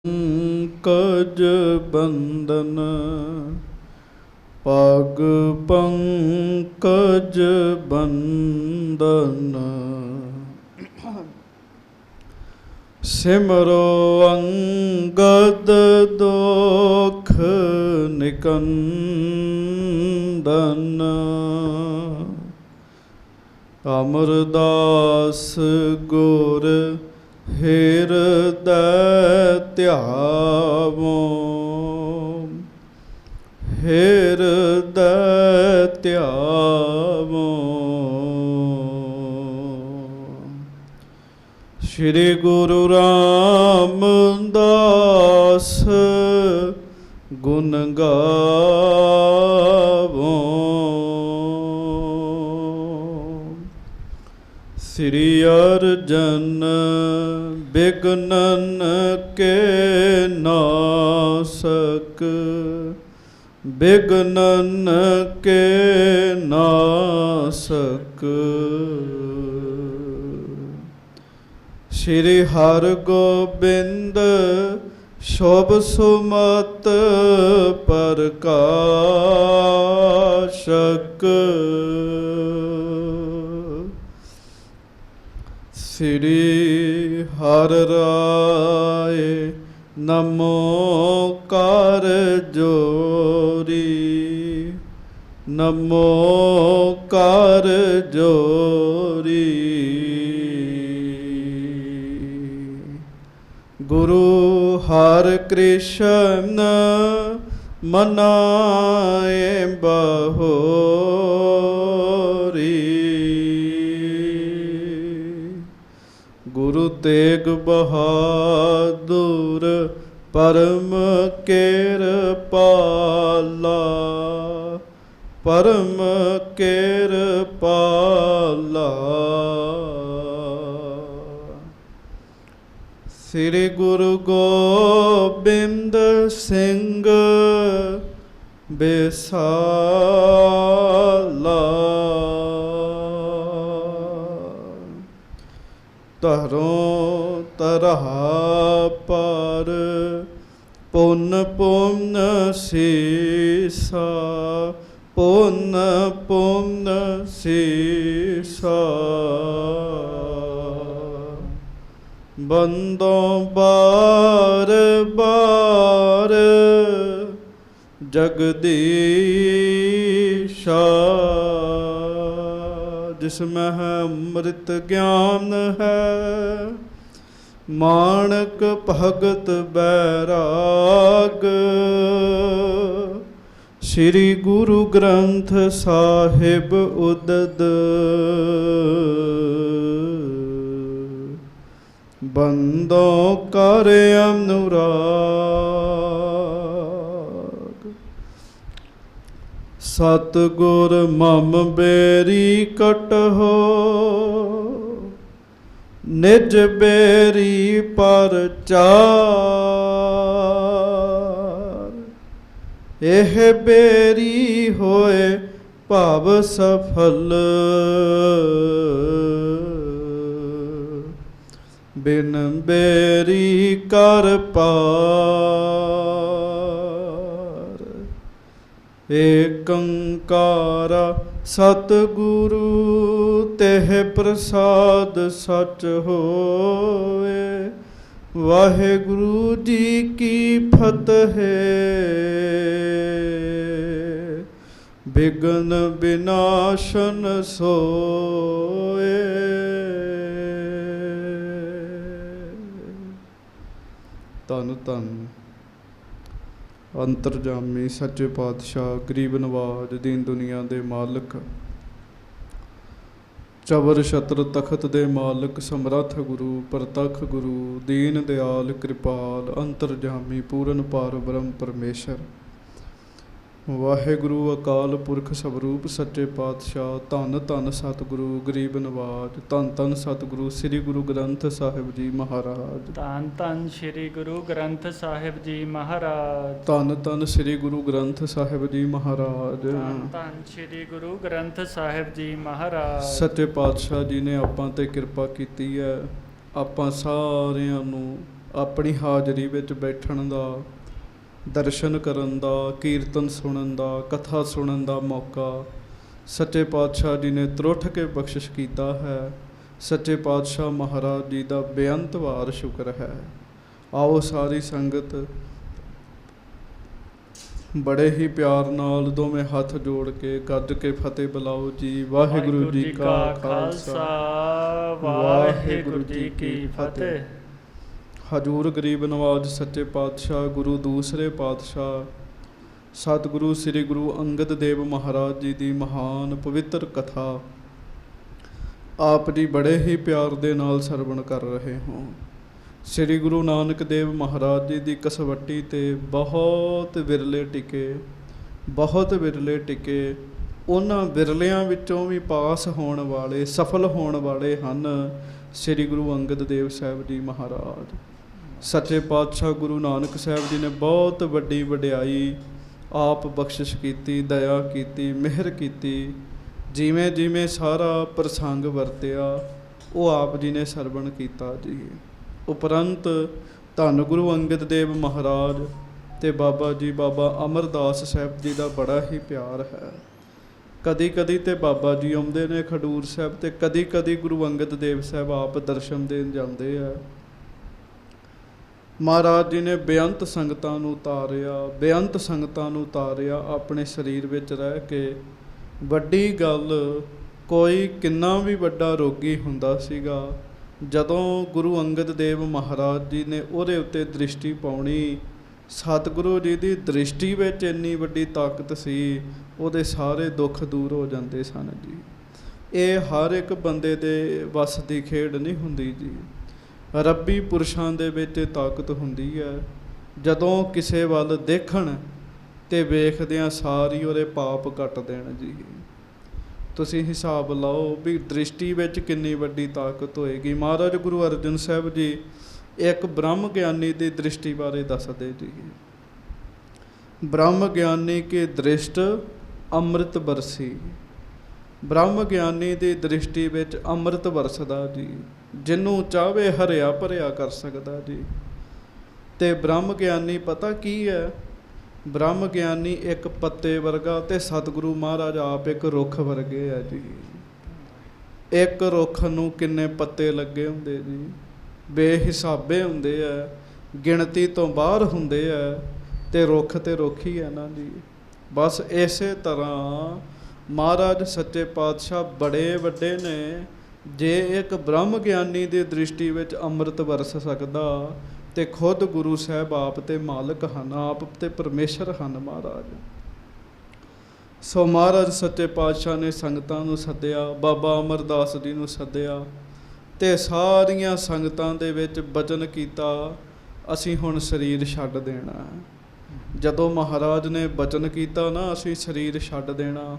ਪੰਕਜ ਬੰਦਨ ਪਗ ਪੰਕਜ ਬੰਦਨ ਸਿਮਰੋ ਅੰਗਦ ਦੋਖ ਨਿਕੰਦਨ ਅਮਰਦਾਸ ਗੁਰ ਹਿਰਦੈ ਧਿਆਵੋ ਹਿਰਦੈ ਧਿਆਵੋ। ਸ਼੍ਰੀ ਗੁਰੂ ਰਾਮਦਾਸ ਗੁਣ ਗਾਵੋ। ਸ੍ਰੀ ਅਰਜਨ ਬਿਘਨਨ ਕੇ ਨਾਸਕ ਬਿਘਨਨ ਕੇ ਨਾਸਕ। ਸ਼੍ਰੀ ਹਰਗੋਬਿੰਦ ਸ਼ੁਭ ਸੁਮਤ ਪ੍ਰਕਾਸ਼ਕ। ਸ੍ਰੀ ਹਰਿ ਰਾਏ ਨਮੋ ਕਰ ਜੋਰੀ ਨਮੋ ਕਰ ਜੋਰੀ। ਗੁਰੂ ਹਰਿ ਕ੍ਰਿਸ਼ਨ ਮਨਾਏ ਬਹੋਰੀ। ਗੁਰੂ ਤੇਗ ਬਹਾਦੁਰ ਪਰਮ ਕਿਰਪਾਲਾ ਪਰਮ ਕਿਰਪਾਲਾ। ਸ੍ਰੀ ਗੁਰੂ ਗੋਬਿੰਦ ਸਿੰਘ ਬੇਸਾਲਾ। ਧਰੋਂ ਧਰਾ ਪਰ ਪੁੰਨ ਪੁੰਨ ਸੀਸਾ ਪੁੰਨ ਪੁੰਨ ਸੀਸਾ। ਬੰਦੋਂ ਬਾਰ ਬਾਰ ਜਗਦੀਸ਼ਾ। ਜਿਸਮੈ ਹੈ ਅੰਮ੍ਰਿਤ ਗਿਆਨ ਹੈ ਮਾਣਕ ਭਗਤ ਬੈਰਾਗ। ਸ੍ਰੀ ਗੁਰੂ ਗ੍ਰੰਥ ਸਾਹਿਬ ਉਦਦ ਬੰਦੋਂ ਕਰ ਅਨੁਰਾਗ। ਸਤਿਗੁਰ ਮਮ ਬੇਰੀ ਕਟਹੋ ਨਿਜ ਬੇਰੀ ਪਰਚਾਰ। ਇਹ ਬੇਰੀ ਹੋਏ ਭਵ ਸਫਲ ਬਿਨ ਬੇਰੀ ਕਰ ਪਾਰ। ਏਕੰਕਾਰ ਸਤਿਗੁਰੂ ਤੇਹ ਪ੍ਰਸਾਦ ਸਚ ਹੋਏ। ਵਾਹਿਗੁਰੂ ਜੀ ਕੀ ਫਤਿਹ। ਬਿਘਨ ਵਿਨਾਸ਼ਨ ਸੋਏ। ਧੰਨ ਧੰਨ ਅੰਤਰਜਾਮੀ ਸੱਚੇ ਪਾਤਸ਼ਾਹ ਗਰੀਬ ਨਵਾਜ ਦੀਨ ਦੁਨੀਆ ਦੇ ਮਾਲਕ ਚਬਰ ਛਤਰ ਤਖਤ ਦੇ ਮਾਲਕ ਸਮਰੱਥ ਗੁਰੂ ਪ੍ਰਤੱਖ ਗੁਰੂ ਦੀਨ ਦਿਆਲ ਕਿਰਪਾਲ ਅੰਤਰਜਾਮੀ ਪੂਰਨ ਪਾਰ ਬ੍ਰਹਮ ਪਰਮੇਸ਼ਰ ਵਾਹਿਗੁਰੂ ਅਕਾਲ ਪੁਰਖ ਸਵਰੂਪ ਸੱਚੇ ਪਾਤਸ਼ਾਹ। ਧੰਨ ਧੰਨ ਸਤਿਗੁਰੂ ਗਰੀਬ ਨਵਾਜ। ਧੰਨ ਧੰਨ ਸਤਿਗੁਰੂ ਸ੍ਰੀ ਗੁਰੂ ਗ੍ਰੰਥ ਸਾਹਿਬ ਜੀ ਮਹਾਰਾਜ। ਧੰਨ ਧੰਨ ਸ੍ਰੀ ਗੁਰੂ ਗ੍ਰੰਥ ਸਾਹਿਬ ਜੀ ਮਹਾਰਾਜ। ਧੰਨ ਧੰਨ ਸ੍ਰੀ ਗੁਰੂ ਗ੍ਰੰਥ ਸਾਹਿਬ ਜੀ ਮਹਾਰਾਜ। ਧੰਨ ਧੰਨ ਸ੍ਰੀ ਗੁਰੂ ਗ੍ਰੰਥ ਸਾਹਿਬ ਜੀ ਮਹਾਰਾਜ। ਸੱਚੇ ਪਾਤਸ਼ਾਹ ਜੀ ਨੇ ਆਪਾਂ ਤੇ ਕਿਰਪਾ ਕੀਤੀ ਹੈ। ਆਪਾਂ ਸਾਰਿਆਂ ਨੂੰ ਆਪਣੀ ਹਾਜ਼ਰੀ ਵਿੱਚ ਬੈਠਣ ਦਾ, ਦਰਸ਼ਨ ਕਰਨ ਦਾ, ਕੀਰਤਨ ਸੁਣਨ ਦਾ, ਕਥਾ ਸੁਣਨ ਦਾ ਮੌਕਾ ਸੱਚੇ ਪਾਤਸ਼ਾਹ ਜੀ ਨੇ ਤਰੁੱਠ ਕੇ ਬਖਸ਼ਿਸ਼ ਕੀਤਾ ਹੈ। ਸੱਚੇ ਪਾਤਸ਼ਾਹ ਮਹਾਰਾਜ ਜੀ ਦਾ ਬੇਅੰਤ ਵਾਰ ਸ਼ੁਕਰ ਹੈ। ਆਓ ਸਾਰੀ ਸੰਗਤ ਬੜੇ ਹੀ ਪਿਆਰ ਨਾਲ ਦੋਵੇਂ ਹੱਥ ਜੋੜ ਕੇ ਗੱਜ ਕੇ ਫਤਿਹ ਬੁਲਾਓ ਜੀ। ਵਾਹਿਗੁਰੂ ਜੀ ਕਾ ਖਾਲਸਾ, ਵਾਹਿਗੁਰੂ ਜੀ ਕੀ ਫਤਿਹ। ਹਜੂਰ ਗਰੀਬ ਨਵਾਜ ਸੱਚੇ ਪਾਤਸ਼ਾਹ ਗੁਰੂ ਦੂਸਰੇ ਪਾਤਸ਼ਾਹ ਸਤਿਗੁਰੂ ਸ੍ਰੀ ਗੁਰੂ ਅੰਗਦ ਦੇਵ ਮਹਾਰਾਜ ਜੀ ਦੀ ਮਹਾਨ ਪਵਿੱਤਰ ਕਥਾ ਆਪ ਜੀ ਬੜੇ ਹੀ ਪਿਆਰ ਦੇ ਨਾਲ ਸਰਵਣ ਕਰ ਰਹੇ ਹੋ। ਸ੍ਰੀ ਗੁਰੂ ਨਾਨਕ ਦੇਵ ਮਹਾਰਾਜ ਜੀ ਦੀ ਕਸਵੱਟੀ 'ਤੇ ਬਹੁਤ ਵਿਰਲੇ ਟਿਕੇ ਉਹਨਾਂ ਵਿਰਲਿਆਂ ਵਿੱਚੋਂ ਵੀ ਪਾਸ ਹੋਣ ਵਾਲੇ, ਸਫਲ ਹੋਣ ਵਾਲੇ ਹਨ ਸ੍ਰੀ ਗੁਰੂ ਅੰਗਦ ਦੇਵ ਸਾਹਿਬ ਜੀ ਮਹਾਰਾਜ। ਸੱਚੇ ਪਾਤਸ਼ਾਹ ਗੁਰੂ ਨਾਨਕ ਸਾਹਿਬ ਜੀ ਨੇ ਬਹੁਤ ਵੱਡੀ ਵਡਿਆਈ ਆਪ ਬਖਸ਼ਿਸ਼ ਕੀਤੀ, ਦਇਆ ਕੀਤੀ, ਮਿਹਰ ਕੀਤੀ। ਜਿਵੇਂ ਜਿਵੇਂ ਸਾਰਾ ਪ੍ਰਸੰਗ ਵਰਤਿਆ ਉਹ ਆਪ ਜੀ ਨੇ ਸਰਵਣ ਕੀਤਾ ਜੀ। ਉਪਰੰਤ ਧੰਨ ਗੁਰੂ ਅੰਗਦ ਦੇਵ ਮਹਾਰਾਜ ਅਤੇ ਬਾਬਾ ਜੀ ਬਾਬਾ ਅਮਰਦਾਸ ਸਾਹਿਬ ਜੀ ਦਾ ਬੜਾ ਹੀ ਪਿਆਰ ਹੈ। ਕਦੀ ਕਦੀ ਤੇ ਬਾਬਾ ਜੀ ਆਉਂਦੇ ਨੇ ਖਡੂਰ ਸਾਹਿਬ, ਅਤੇ ਕਦੀ ਕਦੀ ਗੁਰੂ ਅੰਗਦ ਦੇਵ ਸਾਹਿਬ ਆਪ ਦਰਸ਼ਨ ਦੇਣ ਜਾਂਦੇ ਆ। ਮਹਾਰਾਜ ਜੀ ਨੇ ਬੇਅੰਤ ਸੰਗਤਾਂ ਨੂੰ ਉਤਾਰਿਆ ਆਪਣੇ ਸਰੀਰ ਵਿੱਚ ਰਹਿ ਕੇ। ਵੱਡੀ ਗੱਲ, ਕੋਈ ਕਿੰਨਾ ਵੀ ਵੱਡਾ ਰੋਗੀ ਹੁੰਦਾ ਸੀਗਾ, ਜਦੋਂ ਗੁਰੂ ਅੰਗਦ ਦੇਵ ਮਹਾਰਾਜ ਜੀ ਨੇ ਉਹਦੇ ਉੱਤੇ ਦ੍ਰਿਸ਼ਟੀ ਪਾਉਣੀ, ਸਤਿਗੁਰੂ ਜੀ ਦੀ ਦ੍ਰਿਸ਼ਟੀ ਵਿੱਚ ਇੰਨੀ ਵੱਡੀ ਤਾਕਤ ਸੀ, ਉਹਦੇ ਸਾਰੇ ਦੁੱਖ ਦੂਰ ਹੋ ਜਾਂਦੇ ਸਨ ਜੀ। ਇਹ ਹਰ ਇੱਕ ਬੰਦੇ ਦੇ ਵੱਸ ਦੀ ਖੇਡ ਨਹੀਂ ਹੁੰਦੀ ਜੀ। ਰੱਬੀ ਪੁਰਸ਼ਾਂ ਦੇ ਵਿੱਚ ਤਾਕਤ ਹੁੰਦੀ ਹੈ। ਜਦੋਂ ਕਿਸੇ ਵੱਲ ਦੇਖਣ ਅਤੇ ਵੇਖਦਿਆਂ ਸਾਰੀ ਉਹਦੇ ਪਾਪ ਕੱਟ ਦੇਣ ਜੀ। ਤੁਸੀਂ ਹਿਸਾਬ ਲਾਓ ਵੀ ਦ੍ਰਿਸ਼ਟੀ ਵਿੱਚ ਕਿੰਨੀ ਵੱਡੀ ਤਾਕਤ ਹੋਏਗੀ। ਮਹਾਰਾਜ ਗੁਰੂ ਅਰਜਨ ਸਾਹਿਬ ਜੀ ਇੱਕ ਬ੍ਰਹਮ ਗਿਆਨੀ ਦੀ ਦ੍ਰਿਸ਼ਟੀ ਬਾਰੇ ਦੱਸਦੇ ਜੀ। ਬ੍ਰਹਮ ਗਿਆਨੀ ਕੀ ਦ੍ਰਿਸ਼ਟ ਅੰਮ੍ਰਿਤ ਬਰਸੀ। ਬ੍ਰਹਮ ਗਿਆਨੀ ਦੀ ਦ੍ਰਿਸ਼ਟੀ ਵਿੱਚ ਅੰਮ੍ਰਿਤ ਵਰਸਦਾ ਜੀ। ਜਿਹਨੂੰ ਚਾਹਵੇ ਹਰਿਆ ਭਰਿਆ ਕਰ ਸਕਦਾ ਜੀ। ਅਤੇ ਬ੍ਰਹਮ ਗਿਆਨੀ ਪਤਾ ਕੀ ਹੈ? ਬ੍ਰਹਮ ਗਿਆਨੀ ਇੱਕ ਪੱਤੇ ਵਰਗਾ ਅਤੇ ਸਤਿਗੁਰੂ ਮਹਾਰਾਜ ਆਪ ਇੱਕ ਰੁੱਖ ਵਰਗੇ ਆ ਜੀ। ਇੱਕ ਰੁੱਖ ਨੂੰ ਕਿੰਨੇ ਪੱਤੇ ਲੱਗੇ ਹੁੰਦੇ ਜੀ, ਬੇਹਿਸਾਬੇ ਹੁੰਦੇ ਆ, ਗਿਣਤੀ ਤੋਂ ਬਾਹਰ ਹੁੰਦੇ ਆ, ਅਤੇ ਰੁੱਖ ਤੇ ਰੁੱਖ ਹੀ ਹੈ ਨਾ ਜੀ। ਬਸ ਇਸੇ ਤਰ੍ਹਾਂ ਮਹਾਰਾਜ ਸੱਚੇ ਪਾਤਸ਼ਾਹ ਬੜੇ ਵੱਡੇ ਨੇ। ਜੇ ਇੱਕ ਬ੍ਰਹਮ ਗਿਆਨੀ ਦੀ ਦ੍ਰਿਸ਼ਟੀ ਵਿੱਚ ਅੰਮ੍ਰਿਤ ਵਰਸ ਸਕਦਾ, ਅਤੇ ਖੁਦ ਗੁਰੂ ਸਾਹਿਬ ਆਪ ਤੇ ਮਾਲਕ ਹਨ, ਆਪ ਤੇ ਪਰਮੇਸ਼ਰ ਹਨ ਮਹਾਰਾਜ। ਸੋ ਮਹਾਰਾਜ ਸੱਚੇ ਪਾਤਸ਼ਾਹ ਨੇ ਸੰਗਤਾਂ ਨੂੰ ਸੱਦਿਆ, ਬਾਬਾ ਅਮਰਦਾਸ ਜੀ ਨੂੰ ਸੱਦਿਆ, ਅਤੇ ਸਾਰੀਆਂ ਸੰਗਤਾਂ ਦੇ ਵਿੱਚ ਬਚਨ ਕੀਤਾ, ਅਸੀਂ ਹੁਣ ਸਰੀਰ ਛੱਡ ਦੇਣਾ। ਜਦੋਂ ਮਹਾਰਾਜ ਨੇ ਬਚਨ ਕੀਤਾ ਨਾ, ਅਸੀਂ ਸਰੀਰ ਛੱਡ ਦੇਣਾ,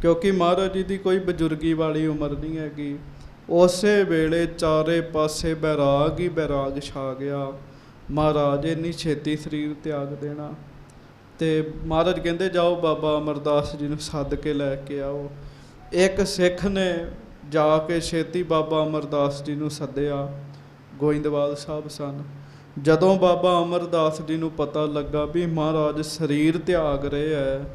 ਕਿਉਂਕਿ ਮਹਾਰਾਜ ਜੀ ਦੀ ਕੋਈ ਬਜ਼ੁਰਗੀ ਵਾਲੀ ਉਮਰ ਨਹੀਂ ਹੈਗੀ। ਉਸੇ ਵੇਲੇ ਚਾਰੇ ਪਾਸੇ ਬੈਰਾਗ ਹੀ ਬੈਰਾਗ ਛਾ ਗਿਆ। ਮਹਾਰਾਜ ਇੰਨੀ ਛੇਤੀ ਸਰੀਰ ਤਿਆਗ ਦੇਣਾ। ਅਤੇ ਮਹਾਰਾਜ ਕਹਿੰਦੇ ਜਾਓ ਬਾਬਾ ਅਮਰਦਾਸ ਜੀ ਨੂੰ ਸੱਦ ਕੇ ਲੈ ਕੇ ਆਓ। ਇੱਕ ਸਿੱਖ ਨੇ ਜਾ ਕੇ ਛੇਤੀ ਬਾਬਾ ਅਮਰਦਾਸ ਜੀ ਨੂੰ ਸੱਦਿਆ। ਗੋਇੰਦਵਾਲ ਸਾਹਿਬ ਸਨ। ਜਦੋਂ ਬਾਬਾ ਅਮਰਦਾਸ ਜੀ ਨੂੰ ਪਤਾ ਲੱਗਾ ਵੀ ਮਹਾਰਾਜ ਸਰੀਰ ਤਿਆਗ ਰਹੇ ਹੈ,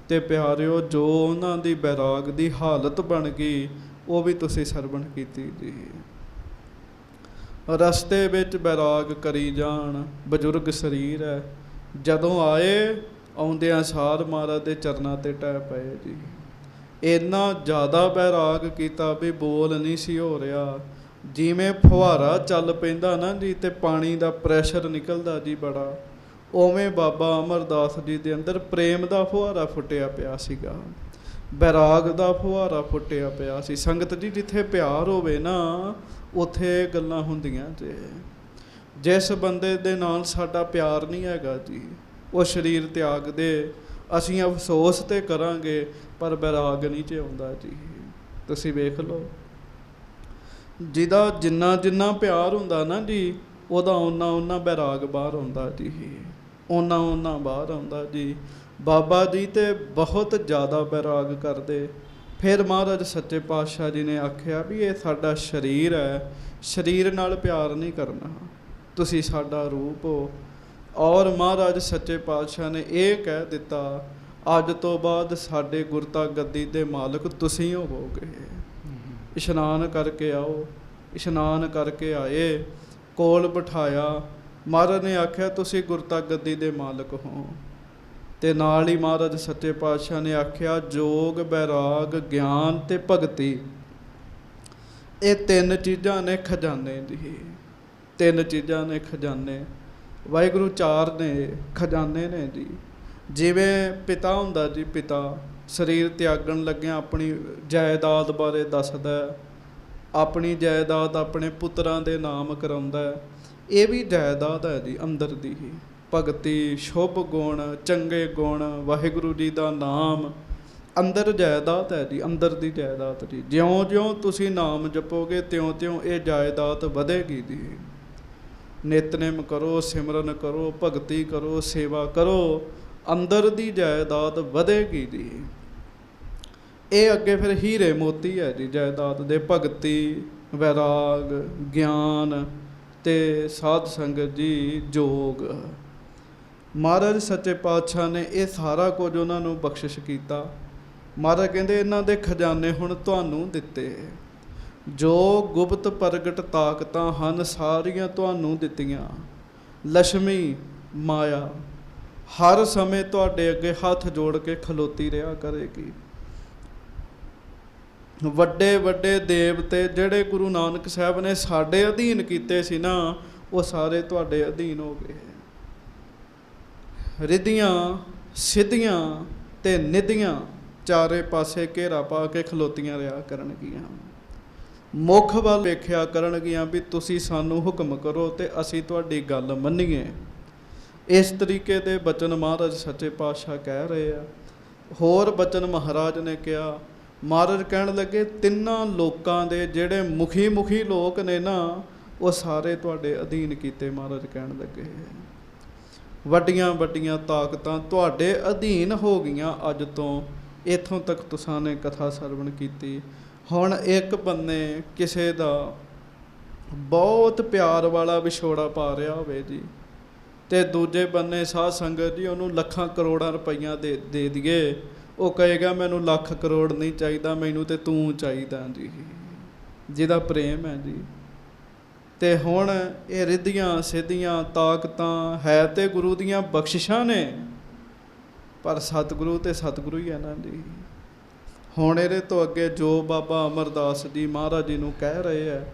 ਅਤੇ ਪਿਆਰਿਓ ਜੋ ਉਹਨਾਂ ਦੀ ਬੈਰਾਗ ਦੀ ਹਾਲਤ ਬਣ ਗਈ ਉਹ ਵੀ ਤੁਸੀਂ ਸਰਵਣ ਕੀਤੀ ਜੀ। ਰਸਤੇ ਵਿੱਚ ਬੈਰਾਗ ਕਰੀ ਜਾਣ, ਬਜ਼ੁਰਗ ਸਰੀਰ ਹੈ। ਜਦੋਂ ਆਏ, ਆਉਂਦਿਆਂ ਸਾਰ ਮਹਾਰਾਜ ਦੇ ਚਰਨਾਂ 'ਤੇ ਟਹਿ ਪਏ ਜੀ। ਇੰਨਾ ਜ਼ਿਆਦਾ ਬੈਰਾਗ ਕੀਤਾ ਵੀ ਬੋਲ ਨਹੀਂ ਸੀ ਹੋ ਰਿਹਾ। ਜਿਵੇਂ ਫੁਹਾਰਾ ਚੱਲ ਪੈਂਦਾ ਨਾ ਜੀ, ਅਤੇ ਪਾਣੀ ਦਾ ਪ੍ਰੈਸ਼ਰ ਨਿਕਲਦਾ ਜੀ ਬੜਾ, ਉਵੇਂ ਬਾਬਾ ਅਮਰਦਾਸ ਜੀ ਦੇ ਅੰਦਰ ਪ੍ਰੇਮ ਦਾ ਫੁਹਾਰਾ ਫੁੱਟਿਆ ਪਿਆ ਸੀਗਾ, ਬੈਰਾਗ ਦਾ ਫੁਹਾਰਾ ਫੁੱਟਿਆ ਪਿਆ ਸੀ। ਸੰਗਤ ਜੀ, ਜਿੱਥੇ ਪਿਆਰ ਹੋਵੇ ਨਾ ਉੱਥੇ ਗੱਲਾਂ ਹੁੰਦੀਆਂ ਜੇ। ਜਿਸ ਬੰਦੇ ਦੇ ਨਾਲ ਸਾਡਾ ਪਿਆਰ ਨਹੀਂ ਹੈਗਾ ਜੀ, ਉਹ ਸਰੀਰ ਤਿਆਗ ਦੇ, ਅਸੀਂ ਅਫਸੋਸ ਤਾਂ ਕਰਾਂਗੇ ਪਰ ਬੈਰਾਗ ਨਹੀਂ 'ਚ ਆਉਂਦਾ ਜੀ। ਤੁਸੀਂ ਵੇਖ ਲਓ, ਜਿਹਦਾ ਜਿੰਨਾ ਜਿੰਨਾ ਪਿਆਰ ਹੁੰਦਾ ਨਾ ਜੀ, ਉਹਦਾ ਓਨਾ ਬੈਰਾਗ ਬਾਹਰ ਆਉਂਦਾ ਜੀ, ਓਨਾ ਬਾਹਰ ਆਉਂਦਾ ਜੀ। ਬਾਬਾ ਜੀ ਤੇ ਬਹੁਤ ਜ਼ਿਆਦਾ ਬੈਰਾਗ ਕਰਦੇ। ਫਿਰ ਮਹਾਰਾਜ ਸੱਚੇ ਪਾਤਸ਼ਾਹ ਜੀ ਨੇ ਆਖਿਆ ਵੀ ਇਹ ਸਾਡਾ ਸਰੀਰ ਹੈ, ਸਰੀਰ ਨਾਲ ਪਿਆਰ ਨਹੀਂ ਕਰਨਾ। ਤੁਸੀਂ ਸਾਡਾ ਰੂਪ ਹੋ। ਔਰ ਮਹਾਰਾਜ ਸੱਚੇ ਪਾਤਸ਼ਾਹ ਨੇ ਇਹ ਕਹਿ ਦਿੱਤਾ, ਅੱਜ ਤੋਂ ਬਾਅਦ ਸਾਡੇ ਗੁਰਤਾ ਗੱਦੀ ਦੇ ਮਾਲਕ ਤੁਸੀਂ ਹੋਵੋਗੇ। ਇਸ਼ਨਾਨ ਕਰਕੇ ਆਓ। ਇਸ਼ਨਾਨ ਕਰਕੇ ਆਏ, ਕੋਲ ਬਿਠਾਇਆ। ਮਹਾਰਾਜ ਨੇ ਆਖਿਆ ਤੁਸੀਂ ਗੁਰਤਾ ਗੱਦੀ ਦੇ ਮਾਲਕ ਹੋ। ਤੇ ਨਾਲ ਹੀ ਮਹਾਰਾਜ ਸੱਚੇ ਪਾਤਸ਼ਾਹ ਨੇ ਆਖਿਆ, ਜੋਗ, ਬੈਰਾਗ, ਗਿਆਨ ਤੇ ਭਗਤੀ, ਇਹ ਤਿੰਨ ਚੀਜ਼ਾਂ ਨੇ ਖਜ਼ਾਨੇ ਦੀ। ਤਿੰਨ ਚੀਜ਼ਾਂ ਨੇ ਖਜ਼ਾਨੇ। ਵਾਹਿਗੁਰੂ ਚਾਰ ਨੇ ਖਜ਼ਾਨੇ ਨੇ ਜੀ। ਜਿਵੇਂ ਪਿਤਾ ਹੁੰਦਾ ਜੀ, ਪਿਤਾ ਸਰੀਰ ਤਿਆਗਣ ਲੱਗਿਆ ਆਪਣੀ ਜਾਇਦਾਦ ਬਾਰੇ ਦੱਸਦਾ, ਆਪਣੀ ਜਾਇਦਾਦ ਆਪਣੇ ਪੁੱਤਰਾਂ ਦੇ ਨਾਮ ਕਰਾਉਂਦਾ। ਇਹ ਵੀ ਜਾਇਦਾਦ ਹੈ ਜੀ ਅੰਦਰ ਦੀ ਹੀ। ਭਗਤੀ, ਸ਼ੁਭ ਗੁਣ, ਚੰਗੇ ਗੁਣ, ਵਾਹਿਗੁਰੂ ਜੀ ਦਾ ਨਾਮ ਅੰਦਰ ਜਾਇਦਾਦ ਹੈ ਜੀ, ਅੰਦਰ ਦੀ ਜਾਇਦਾਦ ਜੀ। ਜਿਉਂ-ਜਿਉਂ ਤੁਸੀਂ ਨਾਮ ਜਪੋਗੇ ਤਿਉਂ-ਤਿਉਂ ਇਹ ਜਾਇਦਾਦ ਵਧੇਗੀ ਜੀ। ਨਿਤਨੇਮ ਕਰੋ, ਸਿਮਰਨ ਕਰੋ, ਭਗਤੀ ਕਰੋ, ਸੇਵਾ ਕਰੋ, ਅੰਦਰ ਦੀ ਜਾਇਦਾਦ ਵਧੇਗੀ ਜੀ। ਇਹ ਅੱਗੇ ਫਿਰ ਹੀਰੇ ਮੋਤੀ ਹੈ ਜੀ ਜਾਇਦਾਦ ਦੇ। ਭਗਤੀ, ਵੈਰਾਗ, ਗਿਆਨ ਤੇ ਸਾਧ ਸੰਗਤ ਜੀ, ਜੋਗ। ਮਹਾਰਾਜ ਸੱਚੇ ਪਾਤਸ਼ਾਹ ਨੇ ਇਹ ਸਾਰਾ ਕੁਝ ਉਹਨਾਂ ਨੂੰ ਬਖਸ਼ਿਸ਼ ਕੀਤਾ। ਮਹਾਰਾਜ ਕਹਿੰਦੇ ਇਹਨਾਂ ਦੇ ਖਜ਼ਾਨੇ ਹੁਣ ਤੁਹਾਨੂੰ ਦਿੱਤੇ, ਜੋ ਗੁਪਤ ਪ੍ਰਗਟ ਤਾਕਤਾਂ ਹਨ ਸਾਰੀਆਂ ਤੁਹਾਨੂੰ ਦਿੱਤੀਆਂ। ਲక్ష్ਮੀ ਮਾਇਆ ਹਰ ਸਮੇਂ ਤੁਹਾਡੇ ਅੱਗੇ ਹੱਥ ਜੋੜ ਕੇ ਖਲੋਤੀ ਰਿਹਾ ਕਰੇਗੀ। ਵੱਡੇ ਵੱਡੇ ਦੇਵਤੇ ਜਿਹੜੇ ਗੁਰੂ ਨਾਨਕ ਸਾਹਿਬ ਨੇ ਸਾਡੇ ਅਧੀਨ ਕੀਤੇ ਸੀ ਨਾ, ਉਹ ਸਾਰੇ ਤੁਹਾਡੇ ਅਧੀਨ ਹੋ ਗਏ। ਰਿੱਧੀਆਂ, ਸਿੱਧੀਆਂ ਤੇ ਨਿੱਧੀਆਂ ਚਾਰੇ ਪਾਸੇ ਘੇਰਾ ਪਾ ਕੇ ਖਲੋਤੀਆਂ ਰਿਹਾ ਕਰਨਗੀਆਂ। ਮੁੱਖ ਵੱਲ ਵੇਖਿਆ ਕਰਨਗੀਆਂ ਵੀ ਤੁਸੀਂ ਸਾਨੂੰ ਹੁਕਮ ਕਰੋ ਤੇ ਅਸੀਂ ਤੁਹਾਡੀ ਗੱਲ ਮੰਨੀਏ। ਇਸ ਤਰੀਕੇ ਦੇ ਬਚਨ ਮਹਾਰਾਜ ਸੱਚੇ ਪਾਤਸ਼ਾਹ ਕਹਿ ਰਹੇ ਆ। ਹੋਰ ਬਚਨ ਮਹਾਰਾਜ ਨੇ ਕਿਹਾ। ਮਹਾਰਾਜ ਕਹਿਣ ਲੱਗੇ, ਤਿੰਨਾਂ ਲੋਕਾਂ ਦੇ ਜਿਹੜੇ ਮੁਖੀ ਲੋਕ ਨੇ ਨਾ, ਉਹ ਸਾਰੇ ਤੁਹਾਡੇ ਅਧੀਨ ਕੀਤੇ। ਮਹਾਰਾਜ ਕਹਿਣ ਲੱਗੇ, ਵੱਡੀਆਂ ਵੱਡੀਆਂ ਤਾਕਤਾਂ ਤੁਹਾਡੇ ਅਧੀਨ ਹੋ ਗਈਆਂ ਅੱਜ ਤੋਂ। ਇੱਥੋਂ ਤੱਕ ਤੁਸਾਂ ਨੇ ਕਥਾ ਸਰਵਣ ਕੀਤੀ। ਹੁਣ ਇੱਕ ਬੰਨੇ ਕਿਸੇ ਦਾ ਬਹੁਤ ਪਿਆਰ ਵਾਲਾ ਵਿਛੋੜਾ ਪਾ ਰਿਹਾ ਹੋਵੇ ਜੀ, ਤੇ ਦੂਜੇ ਬੰਨੇ ਸਾਧ ਸੰਗਤ ਜੀ ਉਹਨੂੰ ਲੱਖਾਂ ਕਰੋੜਾਂ ਰੁਪਈਆ ਦੇ ਦਈਏ, ਉਹ ਕਹੇਗਾ ਮੈਨੂੰ ਲੱਖ ਕਰੋੜ ਨਹੀਂ ਚਾਹੀਦਾ, ਮੈਨੂੰ ਤੇ ਤੂੰ ਚਾਹੀਦਾ ਜੀ, ਜਿਹਦਾ ਪ੍ਰੇਮ ਹੈ ਜੀ। ਤੇ ਹੁਣ ਇਹ ਰਿੱਧੀਆਂ ਸਿੱਧੀਆਂ ਤਾਕਤਾਂ ਹੈ ਤੇ ਗੁਰੂ ਦੀਆਂ ਬਖਸ਼ਿਸ਼ਾਂ ਨੇ, ਪਰ ਸਤਿਗੁਰੂ ਤੇ ਸਤਿਗੁਰੂ ਹੀ ਹੈ ਨਾ ਜੀ। ਹੁਣ ਇਹਦੇ ਤੋਂ ਅੱਗੇ ਜੋ ਬਾਬਾ ਅਮਰਦਾਸ ਜੀ ਮਹਾਰਾਜ ਜੀ ਨੂੰ ਕਹਿ ਰਹੇ ਆ,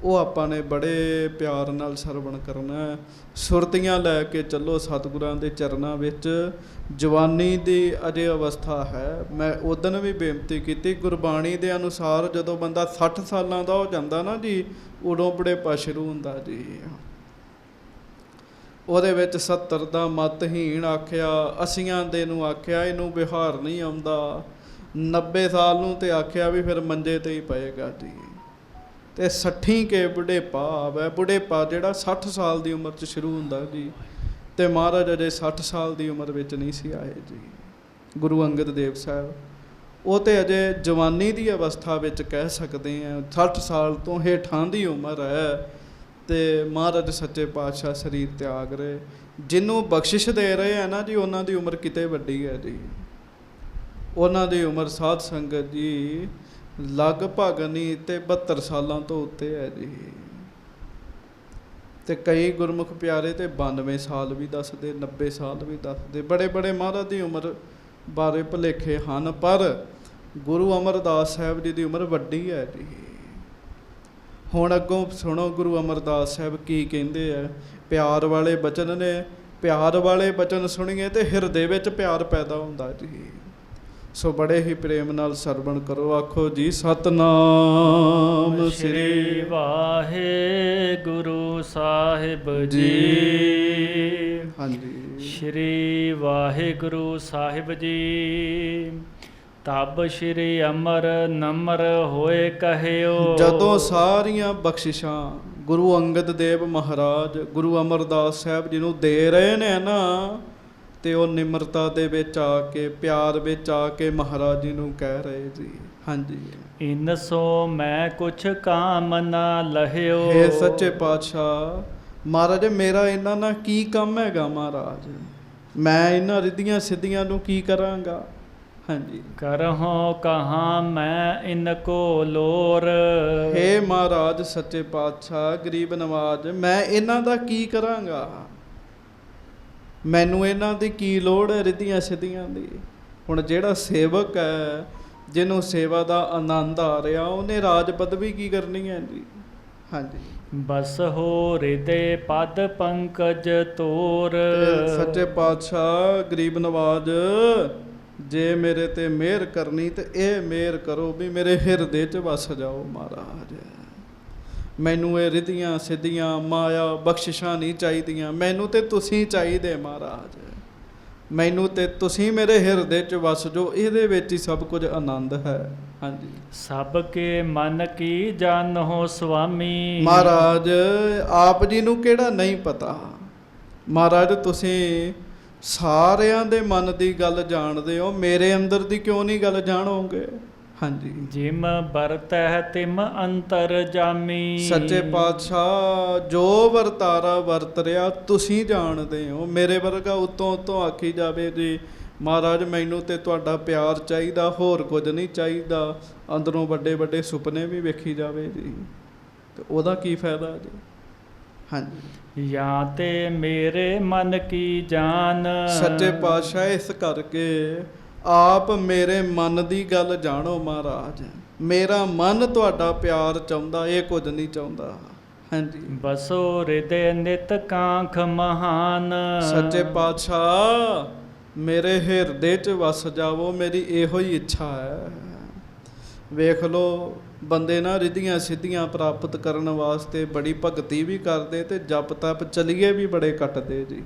ਉਹ ਆਪਾਂ ਨੇ ਬੜੇ ਪਿਆਰ ਨਾਲ ਸਰਵਣ ਕਰਨਾ। ਸੁਰਤੀਆਂ ਲੈ ਕੇ ਚੱਲੋ ਸਤਿਗੁਰਾਂ ਦੇ ਚਰਨਾਂ ਵਿੱਚ। ਜਵਾਨੀ ਦੀ ਅਜੇ ਅਵਸਥਾ ਹੈ। ਮੈਂ ਉਦਣ ਵੀ ਬੇਨਤੀ ਕੀਤੀ, ਗੁਰਬਾਣੀ ਦੇ ਅਨੁਸਾਰ ਜਦੋਂ ਬੰਦਾ 60 ਸਾਲਾਂ ਦਾ ਹੋ ਜਾਂਦਾ ਨਾ ਜੀ, ਉਦੋਂ ਬੁਢੇਪਾ ਸ਼ੁਰੂ ਹੁੰਦਾ ਜੀ। ਉਹਦੇ ਵਿੱਚ 70 ਦਾ ਮਤਹੀਣ ਆਖਿਆ, 80 ਦੇ ਨੂੰ ਆਖਿਆ ਇਹਨੂੰ ਵਿਹਾਰ ਨਹੀਂ ਆਉਂਦਾ, 90 ਸਾਲ ਨੂੰ ਤੇ ਆਖਿਆ ਵੀ ਫਿਰ ਮੰਜੇ ਤੇ ਹੀ ਪਏਗਾ ਜੀ। ਤੇ 60 ਕੇ ਬੁਢੇਪਾ ਆਵੇ। ਬੁਢੇਪਾ ਜਿਹੜਾ 60 ਸਾਲ ਦੀ ਉਮਰ 'ਚ ਸ਼ੁਰੂ ਹੁੰਦਾ ਜੀ। ਤੇ ਮਹਾਰਾਜ ਅਜੇ 60 ਸਾਲ ਦੀ ਉਮਰ ਵਿੱਚ ਨਹੀਂ ਸੀ ਆਏ ਜੀ। ਗੁਰੂ ਅੰਗਦ ਦੇਵ ਸਾਹਿਬ ਉਹ ਤੇ ਅਜੇ ਜਵਾਨੀ ਦੀ ਅਵਸਥਾ ਵਿੱਚ ਕਹਿ ਸਕਦੇ ਹਾਂ। 60 ਸਾਲ ਤੋਂ ਹੇਠਾਂ ਦੀ ਉਮਰ ਹੈ ਤੇ ਮਹਾਰਾਜ ਸੱਚੇ ਪਾਤਸ਼ਾਹ ਸਰੀਰ ਤਿਆਗ ਰਹੇ। ਜਿਹਨੂੰ ਬਖਸ਼ਿਸ਼ ਦੇ ਰਹੇ ਹੈ ਨਾ ਜੀ, ਉਹਨਾਂ ਦੀ ਉਮਰ ਕਿਤੇ ਵੱਡੀ ਹੈ ਜੀ। ਉਹਨਾਂ ਦੀ ਉਮਰ ਸਾਧ ਸੰਗਤ ਜੀ ਲਗਭਗ ਨਹੀਂ ਤੇ 72 ਸਾਲਾਂ ਤੋਂ ਉੱਤੇ ਹੈ ਜੀ। ਤੇ ਕਈ ਗੁਰਮੁਖ ਪਿਆਰੇ ਤੇ 92 ਸਾਲ ਵੀ ਦੱਸਦੇ, 90 ਸਾਲ ਵੀ ਦੱਸਦੇ। ਬੜੇ ਬੜੇ ਮਹਾਰਾਜ ਦੀ ਉਮਰ ਬਾਰੇ ਭੁਲੇਖੇ ਹਨ, ਪਰ ਗੁਰੂ ਅਮਰਦਾਸ ਸਾਹਿਬ ਜੀ ਦੀ ਉਮਰ ਵੱਡੀ ਹੈ ਜੀ। ਹੁਣ ਅੱਗੋਂ ਸੁਣੋ ਗੁਰੂ ਅਮਰਦਾਸ ਸਾਹਿਬ ਕੀ ਕਹਿੰਦੇ ਆ। ਪਿਆਰ ਵਾਲੇ ਬਚਨ ਨੇ। ਪਿਆਰ ਵਾਲੇ ਬਚਨ ਸੁਣੀਏ ਤੇ ਹਿਰਦੇ ਵਿੱਚ ਪਿਆਰ ਪੈਦਾ ਹੁੰਦਾ ਜੀ। ਸੋ ਬੜੇ ਹੀ ਪ੍ਰੇਮ ਨਾਲ ਸਰਵਣ ਕਰੋ। ਆਖੋ ਜੀ ਸਤਨਾਮ ਸ੍ਰੀ ਵਾਹਿਗੁਰੂ ਸਾਹਿਬ ਜੀ। ਹਾਂਜੀ, ਸ਼੍ਰੀ ਵਾਹਿਗੁਰੂ ਸਾਹਿਬ ਜੀ। ਤਬ ਸ਼੍ਰੀ ਅਮਰ ਨਮਰ ਹੋਏ ਕਹਿਓ। ਜਦੋਂ ਸਾਰੀਆਂ ਬਖਸ਼ਿਸ਼ਾਂ ਗੁਰੂ ਅੰਗਦ ਦੇਵ ਮਹਾਰਾਜ ਗੁਰੂ ਅਮਰਦਾਸ ਸਾਹਿਬ ਜੀ ਨੂੰ ਦੇ ਰਹੇ ਨੇ ਨਾ, ਤੇ ਉਹ ਨਿਮਰਤਾ ਦੇ ਵਿੱਚ ਆ ਕੇ, ਪਿਆਰ ਵਿੱਚ ਆ ਕੇ ਮਹਾਰਾਜ ਜੀ ਨੂੰ ਕਹਿ ਰਹੇ ਜੀ। ਹਾਂਜੀ, ਇਨ ਸੋ ਮੈਂ ਕੁਛ ਕਾਮ ਨਾ ਲਹਿਓ। ਹੇ ਸੱਚੇ ਪਾਤਸ਼ਾਹ, ਮਹਾਰਾਜ ਮੇਰਾ ਇਹਨਾਂ ਨਾਲ ਕੀ ਕੰਮ ਹੈਗਾ ਮਹਾਰਾਜ, ਮੈਂ ਇਹਨਾਂ ਰਿੱਧੀਆਂ ਸਿੱਧੀਆਂ ਨੂੰ ਕੀ ਕਰਾਂਗਾ। ਹਾਂਜੀ। ਕਰਹੁ ਕਹਾਂ ਮੈਂ ਇਨਕੋ ਲੋਰ। ਹੇ ਮਹਾਰਾਜ ਸੱਚੇ ਪਾਤਸ਼ਾਹ ਗਰੀਬ ਨਵਾਜ, ਮੈਂ ਇਹਨਾਂ ਦਾ ਕੀ ਕਰਾਂਗਾ, ਮੈਨੂੰ ਇਹਨਾਂ ਦੀ ਕੀ ਲੋੜ ਹੈ ਰਿੱਧੀਆਂ ਸਿੱਧੀਆਂ ਦੀ। ਹੁਣ ਜਿਹੜਾ ਸੇਵਕ ਹੈ, ਜਿਹਨੂੰ ਸੇਵਾ ਦਾ ਆਨੰਦ ਆ ਰਿਹਾ, ਉਹਨੇ ਰਾਜ ਪਦਵੀ ਕੀ ਕਰਨੀ ਹੈ ਜੀ। ਹਾਂਜੀ। ਬਸ ਹੋ ਹਿਰਦੇ ਪਦ ਪੰਕਜ ਤੋਰ। ਸੱਚੇ ਪਾਤਸ਼ਾਹ ਗਰੀਬ ਨਵਾਜ, ਜੇ ਮੇਰੇ ਤੇ ਮਿਹਰ ਕਰਨੀ ਤੇ ਇਹ ਮਿਹਰ ਕਰੋ ਵੀ ਮੇਰੇ ਹਿਰਦੇ 'ਚ ਵਸ ਜਾਓ ਮਹਾਰਾਜ। ਮੈਨੂੰ ਇਹ ਰਿੱਧੀਆਂ ਸਿੱਧੀਆਂ ਮਾਇਆ ਬਖਸ਼ਿਸ਼ਾਂ ਨਹੀਂ ਚਾਹੀਦੀਆਂ, ਮੈਨੂੰ ਤੇ ਤੁਸੀਂ ਚਾਹੀਦੇ ਮਹਾਰਾਜ। ਮੈਨੂੰ ਤੇ ਤੁਸੀਂ ਮੇਰੇ ਹਿਰਦੇ 'ਚ ਵਸ ਜਾਓ, ਇਹਦੇ ਵਿੱਚ ਹੀ ਸਭ ਕੁਝ ਆਨੰਦ ਹੈ। ਹਾਂਜੀ। ਸਭ ਕੇ ਮਨ ਕੀ ਜਾਨੋ ਸੁਆਮੀ। ਮਹਾਰਾਜ ਆਪ ਜੀ ਨੂੰ ਕਿਹੜਾ ਨਹੀਂ ਪਤਾ, ਮਹਾਰਾਜ ਤੁਸੀਂ ਸਾਰਿਆਂ ਦੇ ਮਨ ਦੀ ਗੱਲ ਜਾਣਦੇ ਹੋ, ਮੇਰੇ ਅੰਦਰ ਦੀ ਕਿਉਂ ਨਹੀਂ ਗੱਲ ਜਾਣੋਗੇ। ਹਾਂਜੀ। ਜਿਮ ਵਰਤਹਿ ਤਿਮ ਅੰਤਰ ਜਾਮੀ। ਸੱਚੇ ਪਾਤਸ਼ਾਹ ਜੋ ਵਰਤਾਰਾ ਵਰਤ ਰਿਹਾ ਤੁਸੀਂ ਜਾਣਦੇ ਹੋ, ਮੇਰੇ ਵਰਗਾ ਉਤੋਂ ਉਤੋਂ ਆਖੀ ਜਾਵੇ ਜੀ ਮਹਾਰਾਜ ਮੈਨੂੰ ਤੇ ਤੁਹਾਡਾ ਪਿਆਰ ਚਾਹੀਦਾ, ਹੋਰ ਕੁਝ ਨਹੀਂ ਚਾਹੀਦਾ, ਅੰਦਰੋਂ ਵੱਡੇ ਵੱਡੇ ਸੁਪਨੇ ਵੀ ਵੇਖੀ ਜਾਵੇ ਜੀ, ਤੇ ਉਹਦਾ ਕੀ ਫਾਇਦਾ ਜੀ। ਹਾਂਜੀ। ਜਾਂ ਤੇ ਮੇਰੇ ਮਨ ਕੀ ਜਾਨ। ਸੱਚੇ ਪਾਤਸ਼ਾਹ ਇਸ ਕਰਕੇ ਆਪ ਮੇਰੇ ਮਨ ਦੀ ਗੱਲ ਜਾਣੋ ਮਹਾਰਾਜ, ਮੇਰਾ ਮਨ ਤੁਹਾਡਾ ਪਿਆਰ ਚਾਹੁੰਦਾ, ਇਹ ਕੁਝ ਨਹੀਂ ਚਾਹੁੰਦਾ। ਹਾਂਜੀ। ਬਸੋ ਹਿਰਦੇ ਨਿਤ ਕਾਂਖ ਮਹਾਨ। ਸੱਚੇ ਪਾਤਸ਼ਾਹ ਮੇਰੇ ਹਿਰਦੇ 'ਚ ਵਸ ਜਾਵੋ, ਮੇਰੀ ਇਹੋ ਹੀ ਇੱਛਾ ਹੈ। ਵੇਖ ਲਓ ਬੰਦੇ ਨਾ ਰਿੱਧੀਆਂ ਸਿੱਧੀਆਂ ਪ੍ਰਾਪਤ ਕਰਨ ਵਾਸਤੇ ਬੜੀ ਭਗਤੀ ਵੀ ਕਰਦੇ ਤੇ ਜਪ ਤਪ ਚਲੀਏ ਵੀ ਬੜੇ ਕੱਟਦੇ ਜੀ,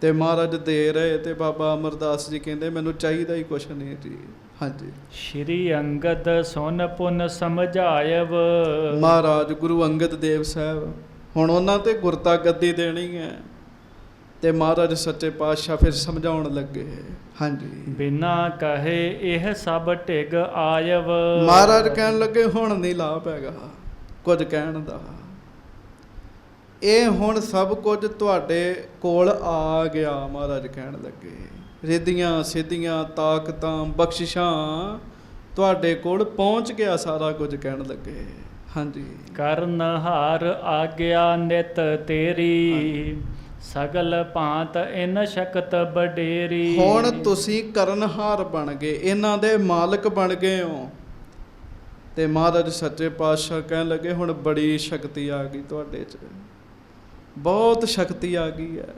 ਤੇ ਮਹਾਰਾਜ ਦੇ ਰਹੇ ਤੇ ਬਾਬਾ ਅਮਰਦਾਸ ਜੀ ਕਹਿੰਦੇ ਮੈਨੂੰ ਚਾਹੀਦਾ ਹੀ ਕੁਛ ਨਹੀਂ ਜੀ। ਹਾਂਜੀ। ਸ਼੍ਰੀ ਅੰਗਦ ਸੁਨ ਪੁਨ ਸਮਝਾਇਬ। ਮਹਾਰਾਜ ਗੁਰੂ ਅੰਗਦ ਦੇਵ ਸਾਹਿਬ ਹੁਣ ਉਹਨਾਂ ਤੇ ਗੁਰਤਾ ਗੱਦੀ ਦੇਣੀ ਹੈ, ਤੇ ਮਹਾਰਾਜ ਸੱਚੇ ਪਾਤਸ਼ਾਹ ਫਿਰ ਸਮਝਾਉਣ ਲੱਗੇ। ਹਾਂਜੀ। ਬਿਨਾ ਕਹੇ ਇਹ ਸਭ ਢਿਗ ਆਇਬ। ਮਹਾਰਾਜ ਕਹਿਣ ਲੱਗੇ ਹੁਣ ਨਹੀਂ ਲਾਭ ਹੈਗਾ ਕੁਝ ਕਹਿਣ ਦਾ, ਇਹ ਹੁਣ ਸਭ ਕੁਝ ਤੁਹਾਡੇ ਕੋਲ ਆ ਗਿਆ। ਮਹਾਰਾਜ ਕਹਿਣ ਲੱਗੇ ਰਿੱਧੀਆਂ ਸਿੱਧੀਆਂ ਤਾਕਤਾਂ ਬਖਸ਼ਿਸ਼ਾਂ ਤੁਹਾਡੇ ਕੋਲ ਪਹੁੰਚ ਗਿਆ ਸਾਰਾ ਕੁਝ ਕਹਿਣ ਲੱਗੇ। ਹਾਂਜੀ। ਕਰਨ ਹਾਰ ਆਗਿਆ ਨਿਤ ਤੇਰੀ। ਸਗਲ ਭਾਂਤ ਇਨ ਸ਼ਕਤ ਬਡੇਰੀ। ਹੁਣ ਤੁਸੀਂ ਕਰਨਹਾਰ ਬਣ ਗਏ, ਇਹਨਾਂ ਦੇ ਮਾਲਕ ਬਣ ਗਏ ਹੋ, ਤੇ ਮਹਾਰਾਜ ਸੱਚੇ ਪਾਤਸ਼ਾਹ ਕਹਿਣ ਲੱਗੇ ਹੁਣ ਬੜੀ ਸ਼ਕਤੀ ਆ ਗਈ ਤੁਹਾਡੇ 'ਚ, ਬਹੁਤ ਸ਼ਕਤੀ ਆ ਗਈ ਹੈ।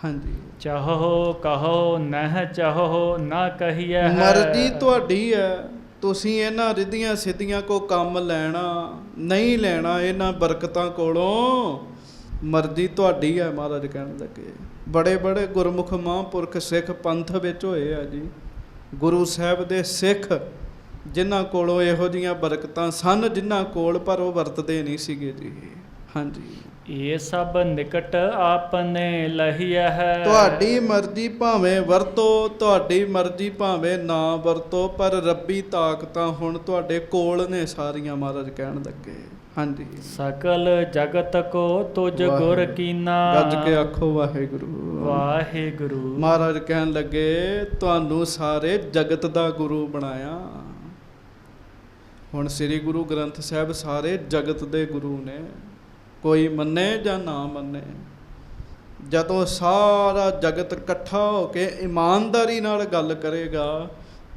ਹਾਂਜੀ। ਚਾਹੋ ਕਹੋ ਨਹ ਚਾਹੋ ਨਾ ਕਹੀਐ। ਮਰਜ਼ੀ ਤੁਹਾਡੀ ਹੈ, ਤੁਸੀਂ ਇਹਨਾਂ ਰਿੱਧੀਆਂ ਸਿੱਧੀਆਂ ਕੋ ਕੰਮ ਲੈਣਾ ਨਹੀਂ ਲੈਣਾ, ਇਹਨਾਂ ਬਰਕਤਾਂ ਕੋਲੋਂ ਮਰਜ਼ੀ ਤੁਹਾਡੀ ਹੈ। ਮਹਾਰਾਜ ਕਹਿਣ ਲੱਗੇ ਬੜੇ ਬੜੇ ਗੁਰਮੁਖ ਮਹਾਂਪੁਰਖ ਸਿੱਖ ਪੰਥ ਵਿੱਚ ਹੋਏ ਆ ਜੀ, ਗੁਰੂ ਸਾਹਿਬ ਦੇ ਸਿੱਖ ਜਿਨ੍ਹਾਂ ਕੋਲੋਂ ਇਹੋ ਜਿਹੀਆਂ ਬਰਕਤਾਂ ਸਨ ਜਿਨ੍ਹਾਂ ਕੋਲ, ਪਰ ਉਹ ਵਰਤਦੇ ਨਹੀਂ ਸੀਗੇ ਜੀ। ਹਾਂਜੀ। ਇਹ ਸਭ ਨਿਕਟ ਆਪਨੇ ਲਹੀਐ ਹੈ। ਤੁਹਾਡੀ ਮਰਜ਼ੀ ਭਾਵੇਂ ਵਰਤੋ, ਤੁਹਾਡੀ ਮਰਜ਼ੀ ਭਾਵੇਂ ਨਾ ਵਰਤੋ, ਪਰ ਰੱਬੀ ਤਾਕਤਾਂ ਹੁਣ ਤੁਹਾਡੇ ਕੋਲ ਨੇ ਸਾਰੀਆਂ। ਮਹਾਰਾਜ ਕਹਿਣ ਲੱਗੇ। ਹਾਂਜੀ। ਸਕਲ ਜਗਤ ਕੋ ਤੁਝ ਗੁਰ ਕੀਨਾ। ਗੱਜ ਕੇ ਆਖੋ ਵਾਹਿਗੁਰੂ ਵਾਹਿਗੁਰੂ। ਮਹਾਰਾਜ ਕਹਿਣ ਲੱਗੇ ਤੁਹਾਨੂੰ ਸਾਰੇ ਜਗਤ ਦਾ ਗੁਰੂ ਬਣਾਇਆ। ਹੁਣ ਸ੍ਰੀ ਗੁਰੂ ਗ੍ਰੰਥ ਸਾਹਿਬ ਸਾਰੇ ਜਗਤ ਦੇ ਗੁਰੂ ਨੇ, ਕੋਈ ਮੰਨੇ ਜਾਂ ਨਾ ਮੰਨੇ। ਜਦੋਂ ਸਾਰਾ ਜਗਤ ਇਕੱਠਾ ਹੋ ਕੇ ਇਮਾਨਦਾਰੀ ਨਾਲ ਗੱਲ ਕਰੇਗਾ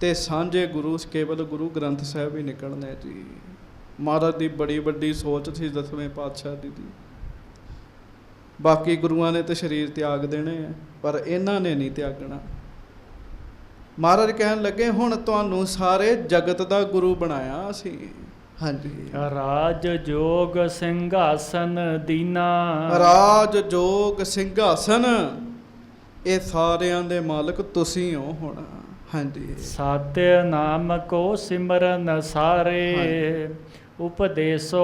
ਤੇ ਸਾਂਝੇ ਗੁਰੂ ਕੇਵਲ ਗੁਰੂ ਗ੍ਰੰਥ ਸਾਹਿਬ ਹੀ ਨਿਕਲਣੇ ਜੀ। ਮਹਾਰਾਜ ਦੀ ਬੜੀ ਵੱਡੀ ਸੋਚ ਸੀ ਦਸਵੇਂ ਪਾਤਸ਼ਾਹ ਦੀ। ਬਾਕੀ ਗੁਰੂਆਂ ਨੇ ਤਾਂ ਸਰੀਰ ਤਿਆਗ ਦੇਣੇ ਆ, ਪਰ ਇਹਨਾਂ ਨੇ ਨਹੀਂ ਤਿਆਗਣਾ। ਮਹਾਰਾਜ ਕਹਿਣ ਲੱਗੇ ਹੁਣ ਤੁਹਾਨੂੰ ਸਾਰੇ ਜਗਤ ਦਾ ਗੁਰੂ ਬਣਾਇਆ ਅਸੀਂ। ਹਾਂਜੀ। ਰਾਜ ਜੋਗ ਸਿੰਘਾਸਨ ਦੀਨਾ। ਰਾਜ ਜੋਗ ਸਿੰਘਾਸਨ ਇਹ ਸਾਰਿਆਂ ਦੇ ਮਾਲਕ ਤੁਸੀਂ ਹੋ ਹੁਣ। ਹਾਂਜੀ। ਸਤਿ ਨਾਮ ਕੋ ਸਿਮਰਨ ਸਾਰੇ। ਉਪਦੇਸੋ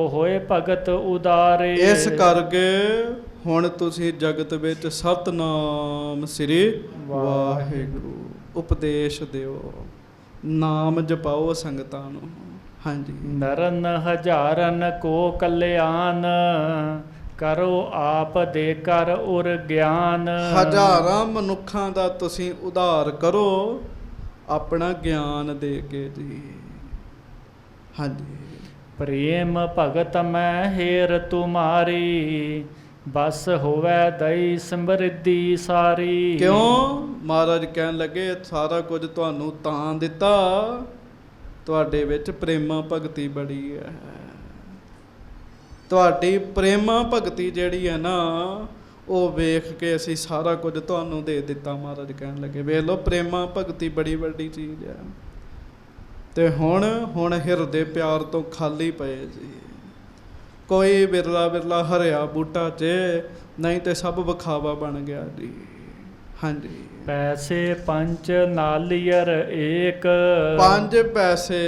ਹੋਏ ਭਗਤ ਉਦਾਰੇ। ਇਸ ਕਰਕੇ ਹੁਣ ਤੁਸੀਂ ਜਗਤ ਵਿੱਚ ਸਤਿਨਾਮ ਸ੍ਰੀ ਵਾਹਿਗੁਰੂ ਉਪਦੇਸ਼ ਦਿਓ, ਨਾਮ ਜਪਾਓ ਸੰਗਤਾਂ ਨੂੰ। ਹਾਂਜੀ। ਨਰਨ ਹਜ਼ਾਰਨ ਕੋ ਕਲਿਆਣ। ਕਰੋ ਆਪ ਦੇ ਕਰ ਉਰ ਗਿਆਨ। ਹਜ਼ਾਰਾਂ ਮਨੁੱਖਾਂ ਦਾ ਤੁਸੀਂ ਉਧਾਰ ਕਰੋ ਆਪਣਾ ਗਿਆਨ ਦੇ ਕੇ ਜੀ। ਹਾਂਜੀ। ਪ੍ਰੇਮ ਭਗਤ ਮੈਂ ਹੇਰ ਤੁਮਾਰੀ, ਬਸ ਹੋਵੇ ਦਈ ਸਮਰਿੱਧੀ ਸਾਰੀ। ਕਿਉਂ? ਮਹਾਰਾਜ ਕਹਿਣ ਲੱਗੇ ਸਾਰਾ ਕੁਝ ਤੁਹਾਨੂੰ ਤਾਂ ਦਿੱਤਾ, ਤੁਹਾਡੇ ਵਿੱਚ ਪ੍ਰੇਮਾ ਭਗਤੀ ਬੜੀ ਹੈ। ਤੁਹਾਡੀ ਪ੍ਰੇਮਾ ਭਗਤੀ ਜਿਹੜੀ ਹੈ ਨਾ, ਉਹ ਵੇਖ ਕੇ ਅਸੀਂ ਸਾਰਾ ਕੁਝ ਤੁਹਾਨੂੰ ਦੇ ਦਿੱਤਾ। ਮਹਾਰਾਜ ਕਹਿਣ ਲੱਗੇ ਵੇਖ ਲਓ ਪ੍ਰੇਮਾ ਭਗਤੀ ਬੜੀ ਵੱਡੀ ਚੀਜ਼ ਹੈ। ਤੇ ਹੁਣ ਹਿਰਦੇ ਪਿਆਰ ਤੋਂ ਖਾਲੀ ਪਏ ਜੀ। ਕੋਈ ਬਿਰਲਾ ਬਿਰਲਾ ਹਰਿਆ ਬੂਟਾ 'ਚ, ਨਹੀਂ ਤੇ ਸਭ ਵਿਖਾਵਾ ਬਣ ਗਿਆ ਜੀ। ਹਾਂਜੀ। ਪੈਸੇ ਪੰਜ ਨਾਲੀਅਰ ਏਕ, 5 ਪੈਸੇ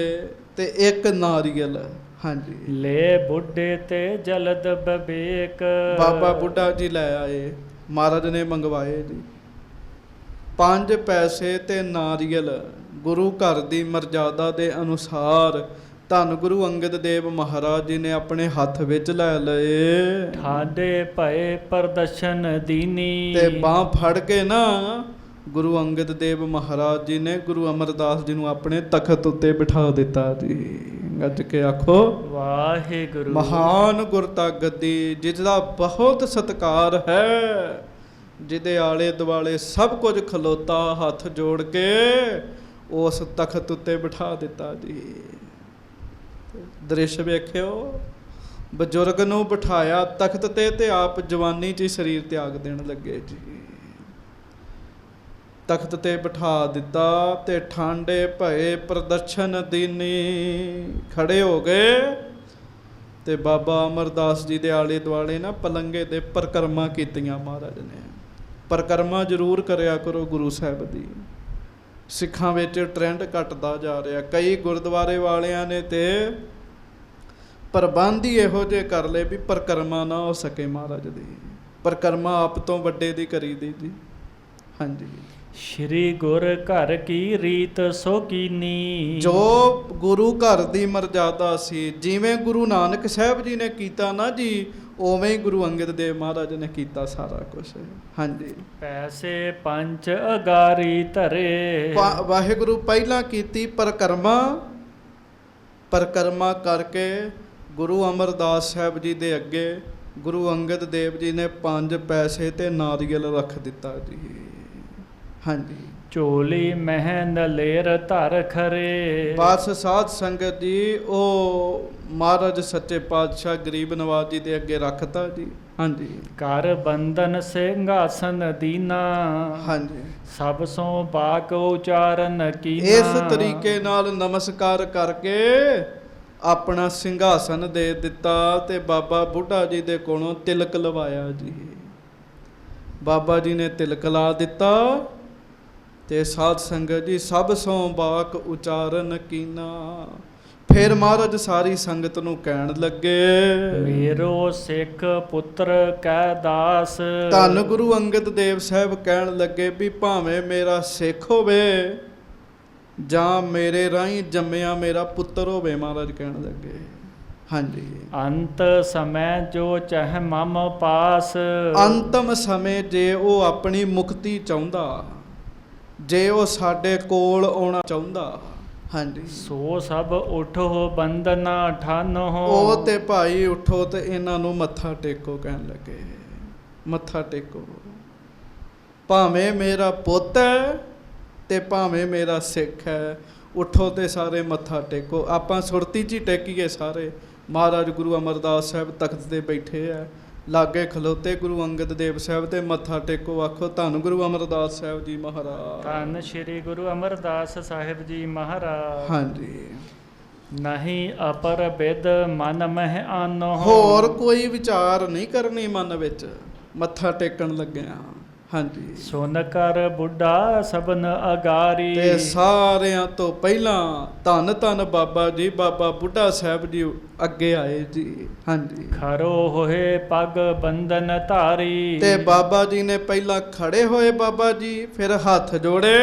ਤੇ 1 ਨਾਰੀਅਲ। ਹਾਂਜੀ। ਲੈ ਬੁੱਢੇ ਤੇ ਜਲਦ ਬਵੇਕ। ਬਾਬਾ ਬੁੱਢਾ ਜੀ ਲੈ ਆਏ, ਮਹਾਰਾਜ ਨੇ ਮੰਗਵਾਏ ਜੀ। 5 ਪੈਸੇ ਤੇ ਨਾਰੀਅਲ ਗੁਰੂ ਘਰ ਦੀ ਮਰਜ਼ਾਦਾ ਦੇ ਅਨੁਸਾਰ ਧੰਨ ਗੁਰੂ ਅੰਗਦ ਦੇਵ ਮਹਾਰਾਜ ਜੀ ਨੇ ਆਪਣੇ ਹੱਥ ਵਿੱਚ ਲੈ ਲਏ। ਠਾਡੇ ਭਏ ਪ੍ਰਦਰਸ਼ਨ ਦੀਨੀ। ਤੇ ਬਾਂਹ ਫੜ ਕੇ ਨਾ ਗੁਰੂ ਅੰਗਦ ਦੇਵ ਮਹਾਰਾਜ ਜੀ ਨੇ ਗੁਰੂ ਅਮਰਦਾਸ ਜੀ ਨੂੰ ਆਪਣੇ ਤਖਤ ਉੱਤੇ ਬਿਠਾ ਦਿੱਤਾ ਜੀ। ਗੱਜ ਕੇ ਆਖੋ ਵਾਹਿਗੁਰੂ। ਮਹਾਨ ਗੁਰਤਾ ਗੱਦੀ, ਜਿਸ ਦਾ ਬਹੁਤ ਸਤਿਕਾਰ ਹੈ, ਜਿਹਦੇ ਆਲੇ ਦੁਆਲੇ ਸਭ ਕੁਝ ਖਲੋਤਾ, ਹੱਥ ਜੋੜ ਕੇ ਉਸ ਤਖਤ ਉੱਤੇ ਬਿਠਾ ਦਿੱਤਾ ਜੀ। ਦ੍ਰਿਸ਼ ਵੇਖਿਓ, ਬਜ਼ੁਰਗ ਨੂੰ ਬਿਠਾਇਆ ਤਖਤ ਤੇ ਆਪ ਜਵਾਨੀ 'ਚ ਹੀ ਸਰੀਰ ਤਿਆਗ ਦੇਣ ਲੱਗੇ ਜੀ। ਤਖਤ ਤੇ ਬਿਠਾ ਦਿੱਤਾ ਤੇ ਠਾਂਡੇ ਭਏ ਪ੍ਰਦਰਸ਼ਨ ਦੀਨੀ, ਖੜੇ ਹੋ ਗਏ ਤੇ ਬਾਬਾ ਅਮਰਦਾਸ ਜੀ ਦੇ ਆਲੇ ਦੁਆਲੇ ਨਾ ਪਲੰਗੇ ਦੇ ਪਰਕਰਮਾ ਕੀਤੀਆਂ ਮਹਾਰਾਜ ਨੇ। ਪਰਕਰਮਾ ਜ਼ਰੂਰ ਕਰਿਆ ਕਰੋ ਗੁਰੂ ਸਾਹਿਬ ਦੀ। ਸਿੱਖਾਂ ਵਿੱਚ ਟ੍ਰੈਂਡ ਘਟਦਾ ਜਾ ਰਿਹਾ। ਕਈ ਗੁਰਦੁਆਰੇ ਵਾਲਿਆਂ ਨੇ ਤੇ ਪ੍ਰਬੰਧ ਹੀ ਇਹੋ ਜਿਹੇ ਕਰ ਲਏ ਵੀ ਪਰਕਰਮਾ ਨਾ ਹੋ ਸਕੇ ਮਹਾਰਾਜ ਦੀ। ਪਰਕਰਮਾ ਆਪ ਤੋਂ ਵੱਡੇ ਦੀ ਕਰੀਦੀ ਜੀ। ਹਾਂਜੀ। ਸ਼੍ਰੀ ਗੁਰ ਘਰ ਕੀ ਰੀਤ ਸੋ ਕੀਨੀ। ਜੋ ਗੁਰੂ ਘਰ ਦੀ ਮਰਜ਼ਾਦਾ ਸੀ, ਜਿਵੇਂ ਗੁਰੂ ਨਾਨਕ ਸਾਹਿਬ ਜੀ ਨੇ ਕੀਤਾ ਨਾ ਜੀ, ਉਵੇਂ ਹੀ ਗੁਰੂ ਅੰਗਦ ਦੇਵ ਮਹਾਰਾਜ ਨੇ ਕੀਤਾ ਸਾਰਾ ਕੁਝ। ਹਾਂਜੀ। ਪੈਸੇ ਪੰਜ ਅਗਾਰੀ ਧਰੇ। ਵਾਹਿਗੁਰੂ ਪਹਿਲਾਂ ਕੀਤੀ ਪਰਕਰਮਾ ਕਰਕੇ ਗੁਰੂ ਅਮਰਦਾਸ ਸਾਹਿਬ ਜੀ ਦੇ ਅੱਗੇ ਗੁਰੂ ਅੰਗਦ ਦੇਵ ਜੀ ਨੇ 5 ਪੈਸੇ ਤੇ ਨਾਰੀਅਲ ਰੱਖ ਦਿੱਤਾ ਜੀ। ਹਾਂਜੀ। ਝੋਲੀ ਮਹਿ ਨਲੇਰ ਧਰ ਖਰੇ। ਬਸ ਸਾਧ ਸੰਗਤ ਜੀ, ਉਹ ਮਹਾਰਾਜ ਸੱਚੇ ਪਾਤਸ਼ਾਹ ਗਰੀਬ ਨਵਾਜ ਜੀ ਦੇ ਅੱਗੇ ਰੱਖਤਾ ਜੀ। ਹਾਂਜੀ। ਕਰ ਬੰਧਨ ਸਿੰਘਾਸਨ ਦੀਨਾ। ਹਾਂਜੀ। ਸਭ ਸੋ ਬਾਕ ਉਚਾਰਨ ਕੀਨਾ। ਇਸ ਤਰੀਕੇ ਨਾਲ ਨਮਸਕਾਰ ਕਰਕੇ ਆਪਣਾ ਸਿੰਘਾਸਨ ਦੇ ਦਿੱਤਾ ਤੇ ਬਾਬਾ ਬੁੱਢਾ ਜੀ ਦੇ ਕੋਲੋਂ ਤਿਲਕ ਲਵਾਇਆ ਜੀ। ਬਾਬਾ ਜੀ ਨੇ ਤਿਲਕ ਲਾ ਦਿੱਤਾ ਤੇ ਸਾਧ ਸੰਗਤ ਜੀ ਸਭ ਸੋਂ ਬਾਕ ਉਚਾਰਨ ਕੀਨਾ। ਫਿਰ ਮਹਾਰਾਜ ਸਾਰੀ ਸੰਗਤ ਨੂੰ ਕਹਿਣ ਲੱਗੇ, ਮੇਰੋ ਸਿੱਖ ਪੁੱਤਰ ਕੈ ਦਾਸ। ਧੰਨ ਗੁਰੂ ਅੰਗਦ ਦੇਵ ਸਾਹਿਬ ਕਹਿਣ ਲੱਗੇ ਵੀ ਭਾਵੇਂ ਮੇਰਾ ਸਿੱਖ ਹੋਵੇ ਜਾਂ ਮੇਰੇ ਰਾਹੀਂ ਜੰਮਿਆ ਮੇਰਾ ਪੁੱਤਰ ਹੋਵੇ। ਮਹਾਰਾਜ ਕਹਿਣ ਲੱਗੇ। ਹਾਂਜੀ। ਅੰਤ ਸਮੇਂ ਜੋ ਚਾਹ ਮਮ ਪਾਸ। ਅੰਤਮ ਸਮੇਂ ਜੇ ਉਹ ਆਪਣੀ ਮੁਕਤੀ ਚਾਹੁੰਦਾ, ਜੇ ਉਹ ਸਾਡੇ ਕੋਲ ਆਉਣਾ ਚਾਹੁੰਦਾ, ਹਾਂਜੀ, ਸੋ ਸਭ ਉਠੋ ਬੰਦਨਾ ਠਾਨੋ। ਉਹ ਤੇ ਭਾਈ ਉਠੋ ਤੇ ਇਹਨਾਂ ਨੂੰ ਮੱਥਾ ਟੇਕੋ। ਕਹਿਣ ਲੱਗੇ ਮੱਥਾ ਟੇਕੋ, ਭਾਵੇਂ ਮੇਰਾ ਪੁੱਤ ਹੈ ਤੇ ਭਾਵੇਂ ਮੇਰਾ ਸਿੱਖ ਹੈ, ਉਠੋ ਤੇ ਸਾਰੇ ਮੱਥਾ ਟੇਕੋ। ਆਪਾਂ ਸੁਰਤੀ 'ਚ ਹੀ ਟੇਕੀਏ ਸਾਰੇ। ਮਹਾਰਾਜ ਗੁਰੂ ਅਮਰਦਾਸ ਸਾਹਿਬ ਤਖਤ ਤੇ ਬੈਠੇ ਆ, ਲਾਗੇ ਖਲੋਤੇ ਗੁਰੂ ਅੰਗਦ ਦੇਵ ਸਾਹਿਬ ਤੇ ਮੱਥਾ ਟੇਕੋ। ਆਖੋ ਧੰਨ ਗੁਰੂ ਅਮਰਦਾਸ ਸਾਹਿਬ ਜੀ ਮਹਾਰਾਜ। ਧੰਨ ਸ਼੍ਰੀ ਗੁਰੂ ਅਮਰਦਾਸ ਸਾਹਿਬ ਜੀ ਮਹਾਰਾਜ। ਹਾਂਜੀ। ਨਹੀਂ ਅਪਰ ਬਿਦ ਮਨ ਮਹਿ ਆਨੋ। ਹੋਰ ਕੋਈ ਵਿਚਾਰ ਨਹੀਂ ਕਰਨੀ ਮਨ ਵਿੱਚ, ਮੱਥਾ ਟੇਕਣ ਲੱਗਿਆ। ਹਾਂਜੀ। ਸੁਨ ਕਰ ਬੁੱਢਾ ਸਭਨ ਅਗਾਰੀ। ਤੇ ਸਾਰਿਆਂ ਤੋਂ ਪਹਿਲਾਂ ਧੰਨ ਧੰਨ ਬਾਬਾ ਜੀ, ਬਾਬਾ ਬੁੱਢਾ ਸਾਹਿਬ ਜੀ ਅੱਗੇ ਆਏ ਜੀ। ਹਾਂਜੀ। ਖਰੋ ਹੋਏ ਪੱਗ ਬੰਧਨ ਧਾਰੀ। ਤੇ ਬਾਬਾ ਜੀ ਨੇ ਪਹਿਲਾਂ ਖੜੇ ਹੋਏ ਬਾਬਾ ਜੀ, ਫਿਰ ਹੱਥ ਜੋੜੇ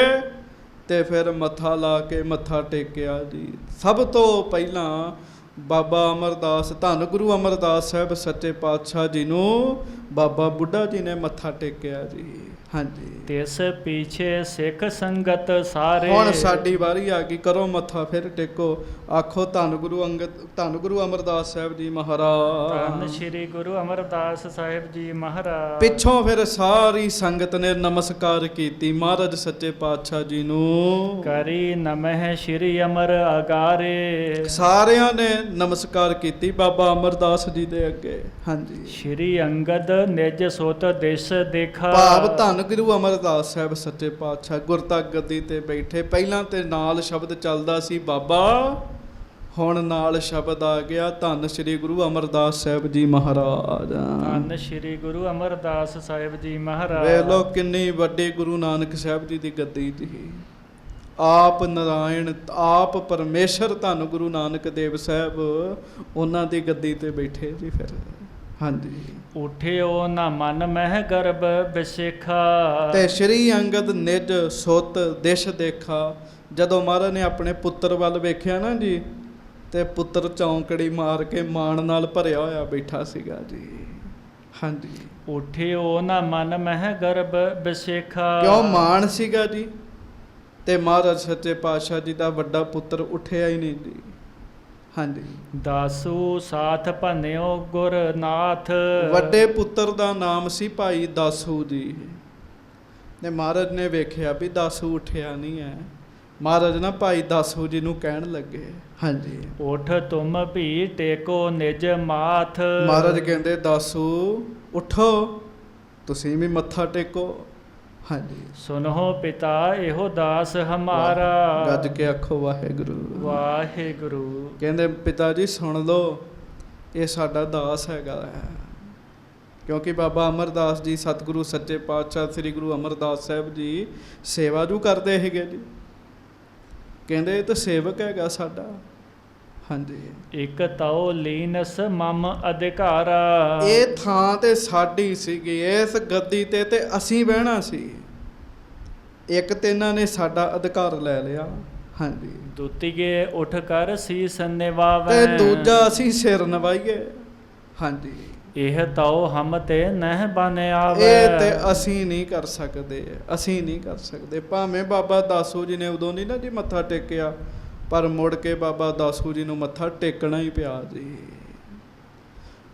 ਤੇ ਫਿਰ ਮੱਥਾ ਲਾ ਕੇ ਮੱਥਾ ਟੇਕਿਆ ਜੀ। ਸਭ ਤੋਂ ਪਹਿਲਾਂ ਬਾਬਾ ਅਮਰਦਾਸ, ਧੰਨ ਗੁਰੂ ਅਮਰਦਾਸ ਸਾਹਿਬ ਸੱਚੇ ਪਾਤਸ਼ਾਹ ਜੀ ਨੂੰ ਬਾਬਾ ਬੁੱਢਾ ਜੀ ਨੇ ਮੱਥਾ ਟੇਕਿਆ ਜੀ। ਹਾਂਜੀ, ਤਿਸ ਪੀਛੇ ਸਿੱਖ ਸੰਗਤ ਸਾਰੇ। ਹੁਣ ਸਾਡੀ ਵਾਰੀ ਆ ਗਈ, ਕਰੋ ਮੱਥਾ ਫਿਰ ਟੇਕੋ, ਆਖੋ ਧੰਨ ਗੁਰੂ ਅੰਗਦ, ਧੰਨ ਗੁਰੂ ਅਮਰਦਾਸ ਸਾਹਿਬ ਜੀ ਮਹਾਰਾਜ। ਧੰਨ ਸ਼੍ਰੀ ਗੁਰੂ ਅਮਰਦਾਸ ਸਾਹਿਬ ਜੀ ਮਹਾਰਾਜ। ਪਿੱਛੋਂ ਫਿਰ ਸਾਰੀ ਸੰਗਤ ਨੇ ਨਮਸਕਾਰ ਕੀਤੀ ਮਹਾਰਾਜ ਸੱਚੇ ਪਾਤਸ਼ਾਹ ਜੀ ਨੂੰ। ਕਰੀ ਨਮਹਿ ਸ਼੍ਰੀ ਅਮਰ ਅਗਾਰੇ। ਸਾਰਿਆਂ ਨੇ ਨਮਸਕਾਰ ਕੀਤੀ ਬਾਬਾ ਅਮਰਦਾਸ ਜੀ ਦੇ ਅੱਗੇ। ਹਾਂਜੀ, ਸ਼੍ਰੀ ਅੰਗਦ ਨਿਜ ਸੁਤ ਦਿਸ ਦੇਖਾ। ਭਾਵ ਧੰਨ ਗੁਰੂ ਅਮਰਦਾਸ ਸਾਹਿਬ ਸੱਚੇ ਪਾਤਸ਼ਾਹ ਗੁਰਤਾ ਗੱਦੀ ਤੇ ਬੈਠੇ। ਪਹਿਲਾਂ ਤੇ ਨਾਲ ਸ਼ਬਦ ਚੱਲਦਾ ਸੀ ਬਾਬਾ, ਹੁਣ ਨਾਲ ਸ਼ਬਦ ਆ ਗਿਆ ਧੰਨ ਸ਼੍ਰੀ ਗੁਰੂ ਅਮਰਦਾਸ ਸਾਹਿਬ ਜੀ ਮਹਾਰਾਜ। ਧੰਨ ਸ਼੍ਰੀ ਗੁਰੂ ਅਮਰਦਾਸ ਸਾਹਿਬ ਜੀ ਮਹਾਰਾਜ। ਵੇਖ ਲਓ ਕਿੰਨੀ ਵੱਡੀ ਗੁਰੂ ਨਾਨਕ ਸਾਹਿਬ ਜੀ ਦੀ ਗੱਦੀ ਜੀ। ਆਪ ਨਾਰਾਇਣ, ਆਪ ਪਰਮੇਸ਼ਰ ਧੰਨ ਗੁਰੂ ਨਾਨਕ ਦੇਵ ਸਾਹਿਬ ਉਹਨਾਂ ਦੀ ਗੱਦੀ ਤੇ ਬੈਠੇ ਜੀ। ਫਿਰ ਹਾਂਜੀ, ਉਠਿਓ ਨਾ ਮਨ ਮਹਿ ਗਰਭ ਬਿਸੇਖਾ। ਤੇ ਸ਼੍ਰੀ ਅੰਗਦ ਨਿਜ ਸੁਤ ਦਿਸ਼ ਦੇਖਾ। ਜਦੋਂ ਮਹਾਰਾਜ ਨੇ ਆਪਣੇ ਪੁੱਤਰ ਵੱਲ ਵੇਖਿਆ ਨਾ ਜੀ, ਤੇ ਪੁੱਤਰ ਚੌਂਕੜੀ ਮਾਰ ਕੇ ਮਾਣ ਨਾਲ ਭਰਿਆ ਹੋਇਆ ਬੈਠਾ ਸੀਗਾ ਜੀ। ਹਾਂਜੀ, ਉਠਿਓ ਨਾ ਮਨ ਮਹਿ ਗਰਭ ਬਿਸੇਖਾ। ਕਿਉਂ ਮਾਣ ਸੀਗਾ ਜੀ। ਤੇ ਮਹਾਰਾਜ ਸੱਚੇ ਪਾਤਸ਼ਾਹ ਜੀ ਦਾ ਵੱਡਾ ਪੁੱਤਰ ਉੱਠਿਆ ਹੀ ਨਹੀਂ ਜੀ। ਹਾਂਜੀ, ਦਾਸੂ ਸਾਥ ਭੰਨਿਓ ਗੁਰਨਾਥ। ਵੱਡੇ ਪੁੱਤਰ ਦਾ ਨਾਮ ਸੀ ਭਾਈ ਦਾਸੂ ਜੀ। ਤੇ ਮਹਾਰਾਜ ਨੇ ਵੇਖਿਆ ਵੀ ਦਾਸੂ ਉੱਠਿਆ ਨਹੀਂ ਹੈ। ਮਹਾਰਾਜ ਨਾ ਭਾਈ ਦਾਸੂ ਜੀ ਨੂੰ ਕਹਿਣ ਲੱਗੇ, ਹਾਂਜੀ, ਉਠ ਤੁਮ ਭੀ ਟੇਕੋ ਨਿਜ ਮਾਥ। ਮਹਾਰਾਜ ਕਹਿੰਦੇ ਦਾਸੂ ਉਠੋ, ਤੁਸੀਂ ਵੀ ਮੱਥਾ ਟੇਕੋ। ਹਾਂਜੀ, ਸੁਨੋ ਪਿਤਾ ਇਹੋ ਦਾਸ ਹਮਾਰਾ। ਗੱਜ ਕੇ ਆਖੋ ਵਾਹਿਗੁਰੂ ਵਾਹਿਗੁਰੂ। ਕਹਿੰਦੇ ਪਿਤਾ ਜੀ ਸੁਣ ਲਓ, ਇਹ ਸਾਡਾ ਦਾਸ ਹੈਗਾ ਹੈ। ਕਿਉਂਕਿ ਬਾਬਾ ਅਮਰਦਾਸ ਜੀ ਸਤਿਗੁਰੂ ਸੱਚੇ ਪਾਤਸ਼ਾਹ ਸ੍ਰੀ ਗੁਰੂ ਅਮਰਦਾਸ ਸਾਹਿਬ ਜੀ ਸੇਵਾ ਜੂ ਕਰਦੇ ਹੈਗੇ ਜੀ। ਕਹਿੰਦੇ ਇਹ ਤਾਂ ਸੇਵਕ ਹੈਗਾ ਸਾਡਾ। ਹਾਂਜੀ, ਇਕ ਤਉ ਲੀਨਸ ਮਮ ਅਧਿਕਾਰਾ। ਇਹ ਥਾਂ ਤੇ ਸਾਡੀ ਸੀਗੀ, ਇਸ ਗੱਦੀ ਤੇ ਅਸੀਂ ਬਹਿਣਾ ਸੀ। ਇੱਕ ਤੇ ਇਹਨਾਂ ਨੇ ਸਾਡਾ ਅਧਿਕਾਰ ਲੈ ਲਿਆ। ਹਾਂਜੀ, ਦੁਤੀਏ ਉਠ ਕਰ ਸੀਸ ਨਿਵਾਵੈ। ਤੇ ਦੂਜਾ ਅਸੀਂ ਸਿਰ ਨਵਾਈਏ। ਹਾਂਜੀ, ਇਹ ਤਉ ਹਮ ਤੇ ਨਹਿ ਬਨ ਆਵੈ। ਇਹ ਤੇ ਅਸੀਂ ਨਹੀਂ ਕਰ ਸਕਦੇ, ਅਸੀਂ ਨਹੀਂ ਕਰ ਸਕਦੇ। ਭਾਵੇਂ ਬਾਬਾ ਦਾਸੂ ਜੀ ਨੇ ਉਦੋਂ ਨਹੀਂ ਨਾ ਜੀ ਮੱਥਾ ਟੇਕਿਆ, ਪਰ ਮੁੜ ਕੇ ਬਾਬਾ ਦਾਸੂ ਜੀ ਨੂੰ ਮੱਥਾ ਟੇਕਣਾ ਹੀ ਪਿਆ ਜੀ।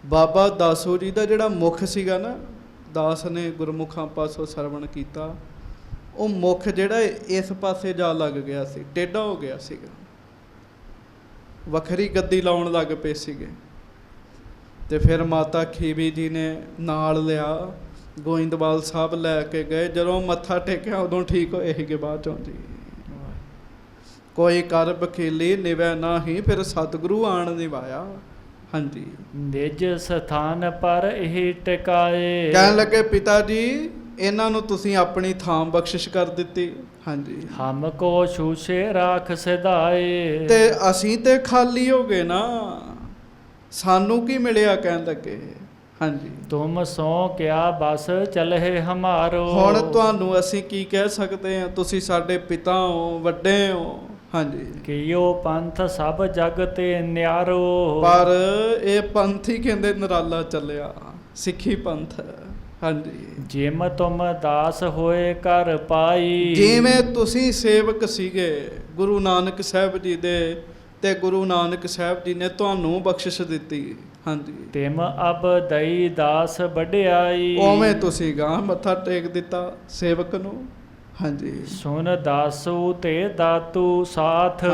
ਬਾਬਾ ਦਾਸੂ ਜੀ ਦਾ ਜਿਹੜਾ ਮੁਖ ਸੀਗਾ ਨਾ, ਦਾਸ ਨੇ ਗੁਰਮੁਖਾਂ ਪਾਸੋਂ ਸਰਵਣ ਕੀਤਾ, ਉਹ ਮੁਖ ਜਿਹੜਾ ਇਸ ਪਾਸੇ ਜਾ ਲੱਗ ਗਿਆ ਸੀ, ਟੇਢਾ ਹੋ ਗਿਆ ਸੀਗਾ। ਵੱਖਰੀ ਗੱਦੀ ਲਾਉਣ ਲੱਗ ਪਏ ਸੀਗੇ। ਤੇ ਫਿਰ ਮਾਤਾ ਖੀਵੀ ਜੀ ਨੇ ਨਾਲ ਲਿਆ, ਗੋਇੰਦਵਾਲ ਸਾਹਿਬ ਲੈ ਕੇ ਗਏ। ਜਦੋਂ ਮੱਥਾ ਟੇਕਿਆ ਉਦੋਂ ਠੀਕ ਹੋਏ ਸੀਗੇ ਬਾਅਦ ਚੋਂ ਜੀ। ਕੋਈ ਕਰ ਬਖੀਲੀ ਨਿਵੈ ਨਾਹੀਂ, ਫਿਰ ਸਤਿਗੁਰੂ ਆਣ ਨਿਵਾਇਆ। ਹਾਂਜੀ, ਨਿਜ ਸਥਾਨ ਪਰ ਇਹ ਟਿਕਾਏ। ਕਹਿਣ ਲੱਗੇ ਪਿਤਾ ਜੀ ਇਹਨਾਂ ਨੂੰ ਤੁਸੀਂ ਆਪਣੀ ਥਾਂ ਬਖਸ਼ਿਸ਼ ਕਰ ਦਿੱਤੀ। ਹਾਂਜੀ, ਹਮ ਕੋ ਛੂਛੇ ਰਾਖ ਸਿਧਾਏ। ਤੇ ਅਸੀਂ ਤੇ ਖਾਲੀ ਹੋ ਗਏ ਨਾ, ਸਾਨੂੰ ਕੀ ਮਿਲਿਆ। ਕਹਿਣ ਲੱਗੇ ਹਾਂਜੀ, ਤੁਮ ਸੋ ਕਿਆ ਬਸ ਚਲਹਿ ਹਮਾਰੋ। ਹੁਣ ਤੁਹਾਨੂੰ ਅਸੀਂ ਕੀ ਕਹਿ ਸਕਦੇ ਹਾਂ, ਤੁਸੀਂ ਸਾਡੇ ਪਿਤਾ ਹੋ, ਵੱਡੇ ਹੋ। ਹਾਂਜੀ, ਕੀਓ ਪੰਥ ਸਭ ਜਗ ਤੇ ਨਿਆਰੋ। ਪਰ ਇਹ ਪੰਥ ਹੀ ਕਹਿੰਦੇ ਨਿਰਾਲਾ ਚੱਲਿਆ, ਸਿੱਖੀ ਪੰਥ। ਹਾਂਜੀ, ਜਿਮ ਤੁਮ ਦਾਸ ਹੋਏ ਕਰ ਪਾਈ। ਜਿਵੇਂ ਤੁਸੀਂ ਸੇਵਕ ਸੀਗੇ ਗੁਰੂ ਨਾਨਕ ਸਾਹਿਬ ਜੀ ਦੇ, ਤੇ ਗੁਰੂ ਨਾਨਕ ਸਾਹਿਬ ਜੀ ਨੇ ਤੁਹਾਨੂੰ ਬਖਸ਼ਿਸ਼ ਦਿੱਤੀ। ਹਾਂਜੀ, ਤਿਮ ਅਬ ਦਈ ਦਾਸ ਵਡਿਆਈ। ਉਵੇਂ ਤੁਸੀਂ ਗਾਂ ਮੱਥਾ ਟੇਕ ਦਿੱਤਾ ਸੇਵਕ ਨੂੰ। ਹਾਂਜੀ, ਸੁਨ ਦਾਸੂ ਤੇ ਦਾਤੂ ਸਾਥ।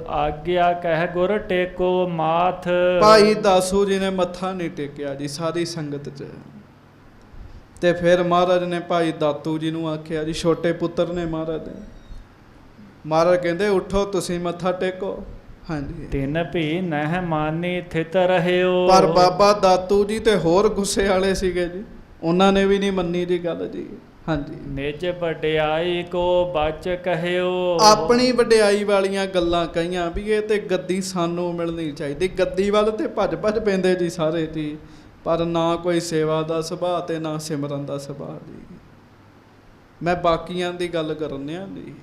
ਆਗਿਆ ਕਹਿ ਗੁਰ ਟੇਕੋ ਮਾਥ। ਭਾਈ ਦਾਸੂ ਜੀ ਨੇ ਮੱਥਾ ਨਹੀਂ ਟੇਕਿਆ ਜੀ ਸਾਰੀ ਸੰਗਤ 'ਚ। ਤੇ ਫਿਰ ਮਹਾਰਾਜ ਨੇ ਭਾਈ ਦਾਤੂ ਜੀ ਨੂੰ ਆਖਿਆ ਜੀ, ਛੋਟੇ ਪੁੱਤਰ ਨੇ ਮਹਾਰਾਜ ਦੇ। ਮਹਾਰਾਜ ਕਹਿੰਦੇ ਉਠੋ ਤੁਸੀਂ ਮੱਥਾ ਟੇਕੋ। ਹਾਂਜੀ, ਤਿਨ ਭੀ ਨਹਿ ਮਾਨੀ ਥਿਤ ਰਹਿਓ। ਪਰ ਬਾਬਾ ਦਾਤੂ ਜੀ ਤੇ ਹੋਰ ਗੁੱਸੇ ਵਾਲੇ ਸੀਗੇ ਜੀ, ਉਹਨਾਂ ਨੇ ਵੀ ਨਹੀਂ ਮੰਨੀ ਦੀ ਗੱਲ ਜੀ। ਹਾਂਜੀ, ਨਿਜ ਵਡਿਆਈ ਕੋ ਬਚ ਕਹਿਓ। ਆਪਣੀ ਵਡਿਆਈ ਵਾਲੀਆਂ ਗੱਲਾਂ ਕਹੀਆਂ ਵੀ ਇਹ ਤੇ ਗੱਦੀ ਸਾਨੂੰ ਮਿਲਣੀ ਚਾਹੀਦੀ। ਗੱਦੀ ਵੱਲ ਤੇ ਭੱਜ ਭੱਜ ਪੈਂਦੇ ਜੀ ਸਾਰੇ ਜੀ, ਪਰ ਨਾ ਕੋਈ ਸੇਵਾ ਦਾ ਸੁਭਾਅ ਤੇ ਨਾ ਸਿਮਰਨ ਦਾ ਸੁਭਾਅ ਜੀ। ਮੈਂ ਬਾਕੀਆਂ ਦੀ ਗੱਲ ਕਰਨਿਆ ਜੀ।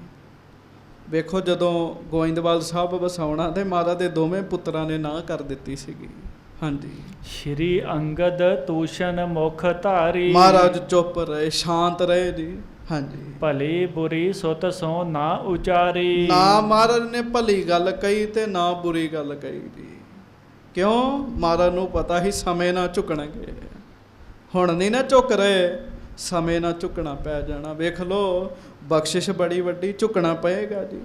ਵੇਖੋ ਜਦੋਂ ਗੋਇੰਦਵਾਲ ਸਾਹਿਬ ਵਸਾਉਣਾ ਤੇ ਮਹਾਰਾਜ ਦੇ ਦੋਵੇਂ ਪੁੱਤਰਾਂ ਨੇ ਨਾ ਕਰ ਦਿੱਤੀ ਸੀਗੀ। ਹਾਂਜੀ, ਸ਼੍ਰੀ ਅੰਗਦ ਤੂਸ਼ਨ ਮੁਖ ਧਾਰੀ, ਮਹਾਰਾਜ ਚੁੱਪ ਰਹੇ, ਸ਼ਾਂਤ ਰਹੇ ਜੀ। ਹਾਂਜੀ, ਭਲੀ ਬੁਰੀ ਸੁਤ ਸੋ ਨਾ ਉਚਾਰੀ, ਨਾ ਮਹਾਰਾਜ ਨੇ ਭਲੀ ਗੱਲ ਕਹੀ ਤੇ ਨਾ ਬੁਰੀ ਗੱਲ ਕਹੀ ਜੀ। ਕਿਉਂ? ਮਹਾਰਾਜ ਨੂੰ ਪਤਾ ਹੀ ਸਮੇਂ ਨਾਲ ਝੁਕਣਗੇ, ਹੁਣ ਨਹੀਂ ਨਾ ਝੁਕ ਰਹੇ, ਸਮੇਂ ਨਾਲ ਝੁਕਣਾ ਪੈ ਜਾਣਾ। ਵੇਖ ਲਓ ਬਖਸ਼ਿਸ਼ ਬੜੀ ਵੱਡੀ, ਝੁਕਣਾ ਪਏਗਾ ਜੀ।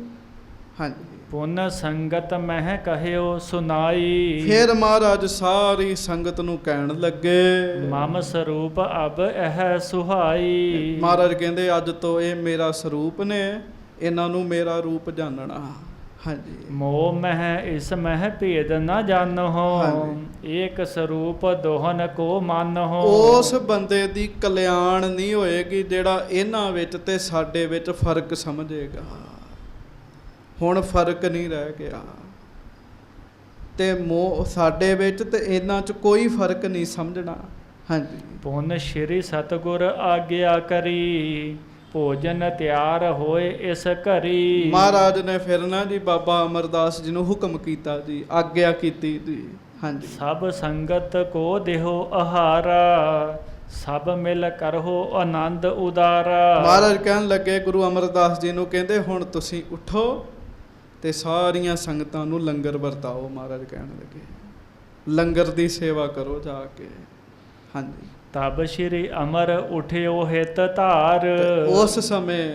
ਹਾਂਜੀ, ਪੁਨ ਸੰਗਤ ਮਹਿ ਕਹਿਓ ਸੁਨਾਈ, ਫਿਰ ਮਹਾਰਾਜ ਸਾਰੀ ਸੰਗਤ ਨੂੰ ਕਹਿਣ ਲੱਗੇ, ਮਮ ਸਰੂਪ ਅਬ ਇਹ ਸੁਹਾਈ। ਮਹਾਰਾਜ ਕਹਿੰਦੇ ਅੱਜ ਤੋਂ ਇਹ ਮੇਰਾ ਸਰੂਪ ਨੇ, ਇਹਨਾਂ ਨੂੰ ਮੇਰਾ ਰੂਪ ਜਾਣਨਾ। ਹਾਂਜੀ, ਮੋਹ ਮਹਿ ਇਸ ਮਹਿ ਭੇਦ ਨਾ ਜਾਣੋ, ਹਾਂਜੀ। ਏਕ ਸਰੂਪ ਦੋਹਨ ਕੋ ਮਾਨੋ। ਉਸ ਬੰਦੇ ਦੀ ਕਲਿਆਣ ਨਹੀਂ ਹੋਏਗੀ ਜਿਹੜਾ ਇਹਨਾਂ ਵਿੱਚ ਤੇ ਸਾਡੇ ਵਿੱਚ ਫਰਕ ਸਮਝੇਗਾ। ਹੁਣ ਫਰਕ ਨਹੀਂ ਰਹਿ ਗਿਆ, ਤੇ ਮੋਹ ਸਾਡੇ ਵਿੱਚ ਤੇ ਇਹਨਾਂ 'ਚ ਕੋਈ ਫਰਕ ਨਹੀਂ ਸਮਝਣਾ। ਹਾਂਜੀ, ਪੁਨ ਸ਼੍ਰੀ ਸਤਿਗੁਰ ਆਗਿਆ ਕਰੀ, ਭੋਜਨ ਤਿਆਰ ਹੋਏ ਇਸ ਘਰੀ। ਮਹਾਰਾਜ ਨੇ ਫਿਰ ਨਾ ਜੀ ਬਾਬਾ ਅਮਰਦਾਸ ਜੀ ਨੂੰ ਹੁਕਮ ਕੀਤਾ ਜੀ, ਆਗਿਆ ਕੀਤੀ ਜੀ। ਹਾਂਜੀ, ਸਭ ਸੰਗਤ ਕੋ ਦੇਹੋ ਆਹਾਰਾ, ਸਭ ਮਿਲ ਕਰੋ ਆਨੰਦ ਉਦਾਰਾ। ਮਹਾਰਾਜ ਕਹਿਣ ਲੱਗੇ ਗੁਰੂ ਅਮਰਦਾਸ ਜੀ ਨੂੰ, ਕਹਿੰਦੇ ਹੁਣ ਤੁਸੀਂ ਉਠੋ ਤੇ ਸਾਰੀਆਂ ਸੰਗਤਾਂ ਨੂੰ ਲੰਗਰ ਵਰਤਾਓ। ਮਹਾਰਾਜ ਕਹਿਣ ਲੱਗੇ ਲੰਗਰ ਦੀ ਸੇਵਾ ਕਰੋ ਜਾ ਕੇ। ਹਾਂਜੀ, ਤਬ ਸ਼੍ਰੀ ਅਮਰ ਉਠਿਓ ਹਿਤ ਧਾਰ, ਉਸ ਸਮੇਂ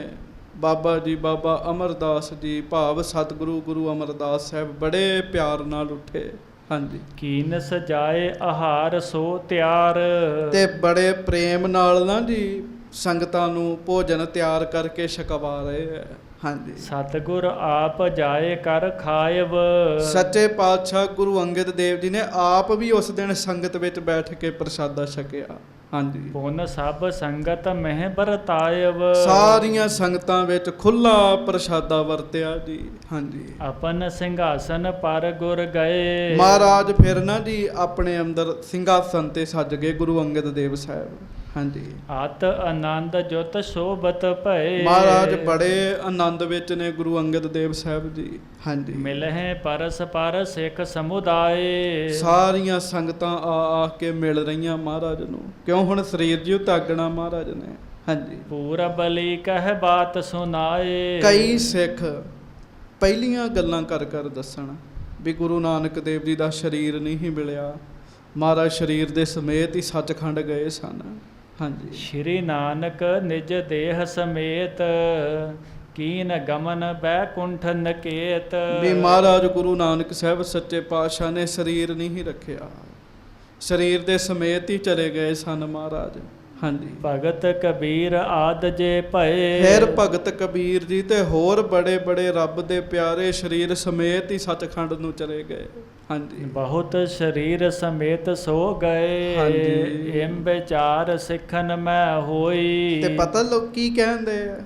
ਬਾਬਾ ਜੀ, ਬਾਬਾ ਅਮਰਦਾਸ ਜੀ ਭਾਵ ਸਤਿਗੁਰੂ ਗੁਰੂ ਅਮਰਦਾਸ ਸਾਹਿਬ ਬੜੇ ਪਿਆਰ ਨਾਲ ਉੱਠੇ। ਹਾਂਜੀ, ਕੀਨ ਸਜਾਏ ਆਹਾਰ ਸੋ ਤਿਆਰ, ਤੇ ਬੜੇ ਪ੍ਰੇਮ ਨਾਲ ਨਾ ਜੀ ਸੰਗਤਾਂ ਨੂੰ ਭੋਜਨ ਤਿਆਰ ਕਰਕੇ ਛਕਵਾ ਰਹੇ ਹੈ। ਹਾਂਜੀ, ਸਤਿਗੁਰ ਆਪ ਜਾਏ ਕਰ ਖਾਇਬ, ਸੱਚੇ ਪਾਤਸ਼ਾਹ ਗੁਰੂ ਅੰਗਦ ਦੇਵ ਜੀ ਨੇ ਆਪ ਵੀ ਉਸ ਦਿਨ ਸੰਗਤ ਵਿੱਚ ਬੈਠ ਕੇ ਪ੍ਰਸ਼ਾਦਾ ਛਕਿਆ। ਹਾਂਜੀ, ਪੁਨ ਸਭ ਸੰਗਤ ਮਹਿ ਵਰਤਾਇਬ, ਸਾਰੀਆਂ ਸੰਗਤਾਂ ਵਿੱਚ ਖੁੱਲਾ ਪ੍ਰਸ਼ਾਦਾ ਵਰਤਿਆ ਜੀ। ਹਾਂਜੀ, ਆਪਨ ਸਿੰਘਾਸਨ ਪਰ ਗੁਰ ਗਏ, ਮਹਾਰਾਜ ਫਿਰ ਨਾ ਜੀ ਆਪਣੇ ਅੰਦਰ ਸਿੰਘਾਸਨ ਤੇ ਸੱਜ ਗਏ ਗੁਰੂ ਅੰਗਦ ਦੇਵ ਸਾਹਿਬ। ਹਾਂਜੀ, ਅਤ ਆਨੰਦ ਜੁਤ ਸ਼ੋਭਤ ਭਏ, ਮਹਾਰਾਜ ਬੜੇ ਆਨੰਦ ਵਿੱਚ ਨੇ ਗੁਰੂ ਅੰਗਦ ਦੇਵ ਸਾਹਿਬ ਜੀ। ਹਾਂਜੀ, ਮਿਲਹਿ ਪਰਸ ਪਰ ਸਿੱਖ ਸਮੁਦਾਏ, ਸਾਰੀਆਂ ਸੰਗਤਾਂ ਆ ਕੇ ਮਿਲ ਰਹੀਆਂ ਮਹਾਰਾਜ ਨੂੰ। ਕਿਉਂ? ਹੁਣ ਸਰੀਰ ਜਿਉ ਤਾਗਣਾ ਮਹਾਰਾਜ ਨੇ। ਹਾਂਜੀ, ਪੂਰਾ ਬਲੀ ਕਹਿ ਬਾਤ ਸੁਨਾਏ, ਕਈ ਸਿੱਖ ਪਹਿਲੀਆਂ ਗੱਲਾਂ ਕਰ ਕਰ ਦੱਸਣ ਵੀ ਗੁਰੂ ਨਾਨਕ ਦੇਵ ਜੀ ਦਾ ਸਰੀਰ ਨਹੀਂ ਹੀ ਮਿਲਿਆ, ਮਹਾਰਾਜ ਸਰੀਰ ਦੇ ਸਮੇਤ ਹੀ ਸੱਚਖੰਡ ਗਏ ਸਨ। ਹਾਂਜੀ, ਸ਼੍ਰੀ ਨਾਨਕ ਨਿਜ ਦੇਹ ਸਮੇਤ, ਕੀਨ ਗਮਨ ਬੈਕੁੰਠ ਨਕੇਤ। ਵੀ ਮਹਾਰਾਜ ਗੁਰੂ ਨਾਨਕ ਸਾਹਿਬ ਸੱਚੇ ਪਾਤਸ਼ਾਹ ਨੇ ਸਰੀਰ ਨਹੀਂ ਹੀ ਰੱਖਿਆ, ਸਰੀਰ ਦੇ ਸਮੇਤ ਹੀ ਚਲੇ ਗਏ ਸਨ ਮਹਾਰਾਜ। ਹਾਂਜੀ, ਭਗਤ ਕਬੀਰ ਆਦ ਜੇ ਭਏ, ਫਿਰ ਭਗਤ ਕਬੀਰ ਜੀ ਤੇ ਹੋਰ ਬੜੇ ਬੜੇ ਰੱਬ ਦੇ ਪਿਆਰੇ ਸਰੀਰ ਸਮੇਤ ਹੀ ਸੱਚਖੰਡ ਨੂੰ ਚਲੇ ਗਏ। ਹਾਂਜੀ, ਬਹੁਤ ਸਰੀਰ ਸਮੇਤ ਸੋ ਗਏ, ਹਾਂਜੀ। ਏਮ ਵਿਚਾਰ ਸਿੱਖਨ ਮੈਂ ਹੋਈ। ਤੇ ਪਤਾ ਲੋਕ ਕੀ ਕਹਿੰਦੇ ਆ?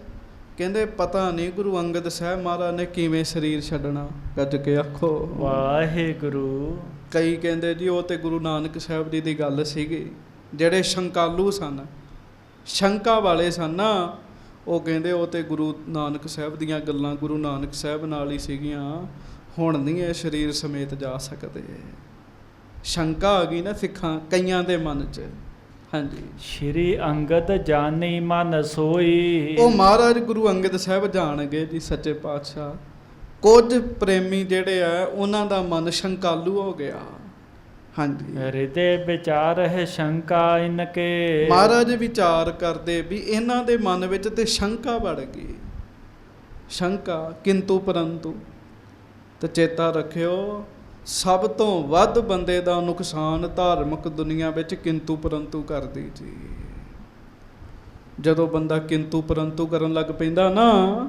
ਕਹਿੰਦੇ ਪਤਾ ਨਹੀਂ ਗੁਰੂ ਅੰਗਦ ਸਾਹਿਬ ਮਹਾਰਾਜ ਨੇ ਕਿਵੇਂ ਸਰੀਰ ਛੱਡਣਾ। ਗੱਜ ਕੇ ਆਖੋ ਵਾਹਿਗੁਰੂ। ਕਈ ਕਹਿੰਦੇ ਜੀ ਉਹ ਤੇ ਗੁਰੂ ਨਾਨਕ ਸਾਹਿਬ ਜੀ ਦੀ ਗੱਲ ਸੀਗੀ, ਜਿਹੜੇ ਸ਼ੰਕਾਲੂ ਸਨ, ਸ਼ੰਕਾ ਵਾਲੇ ਸਨ ਨਾ, ਉਹ ਕਹਿੰਦੇ ਉਹ ਤੇ ਗੁਰੂ ਨਾਨਕ ਸਾਹਿਬ ਦੀਆਂ ਗੱਲਾਂ ਗੁਰੂ ਨਾਨਕ ਸਾਹਿਬ ਨਾਲ ਹੀ ਸੀਗੀਆਂ, ਹੁਣ ਨਹੀਂ ਇਹ ਸਰੀਰ ਸਮੇਤ ਜਾ ਸਕਦੇ। ਸ਼ੰਕਾ ਆ ਗਈ ਨਾ ਸਿੱਖਾਂ ਕਈਆਂ ਦੇ ਮਨ 'ਚ। ਹਾਂਜੀ, ਸ਼੍ਰੀ ਅੰਗਦ ਜਾਨੀ ਮਨ ਸੋਈ, ਉਹ ਮਹਾਰਾਜ ਗੁਰੂ ਅੰਗਦ ਸਾਹਿਬ ਜਾਣਗੇ ਜੀ ਸੱਚੇ ਪਾਤਸ਼ਾਹ। ਕੁਝ ਪ੍ਰੇਮੀ ਜਿਹੜੇ ਆ ਉਹਨਾਂ ਦਾ ਮਨ ਸ਼ੰਕਾਲੂ ਹੋ ਗਿਆ। ਹਾਂਜੀ, ਹਿਰਦੇ ਵਿਚਾਰ ਹੈ ਸ਼ੰਕਾ ਇਨਕੇ, ਮਹਾਰਾਜ ਵਿਚਾਰ ਕਰਦੇ ਵੀ ਇਹਨਾਂ ਦੇ ਮਨ ਵਿੱਚ ਤੇ ਸ਼ੰਕਾ ਵੜ ਗਈ। ਸ਼ੰਕਾ ਕਿੰਤੂ ਪਰੰਤੂ। ਤੇ ਚੇਤਾ ਰੱਖਿਓ ਸਭ ਤੋਂ ਵੱਧ ਬੰਦੇ ਦਾ ਨੁਕਸਾਨ ਧਾਰਮਿਕ ਦੁਨੀਆ ਵਿੱਚ ਕਿੰਤੂ ਪਰੰਤੂ ਕਰਦੀ ਜੀ। ਜਦੋਂ ਬੰਦਾ ਕਿੰਤੂ ਪਰੰਤੂ ਕਰਨ ਲੱਗ ਪੈਂਦਾ ਨਾ,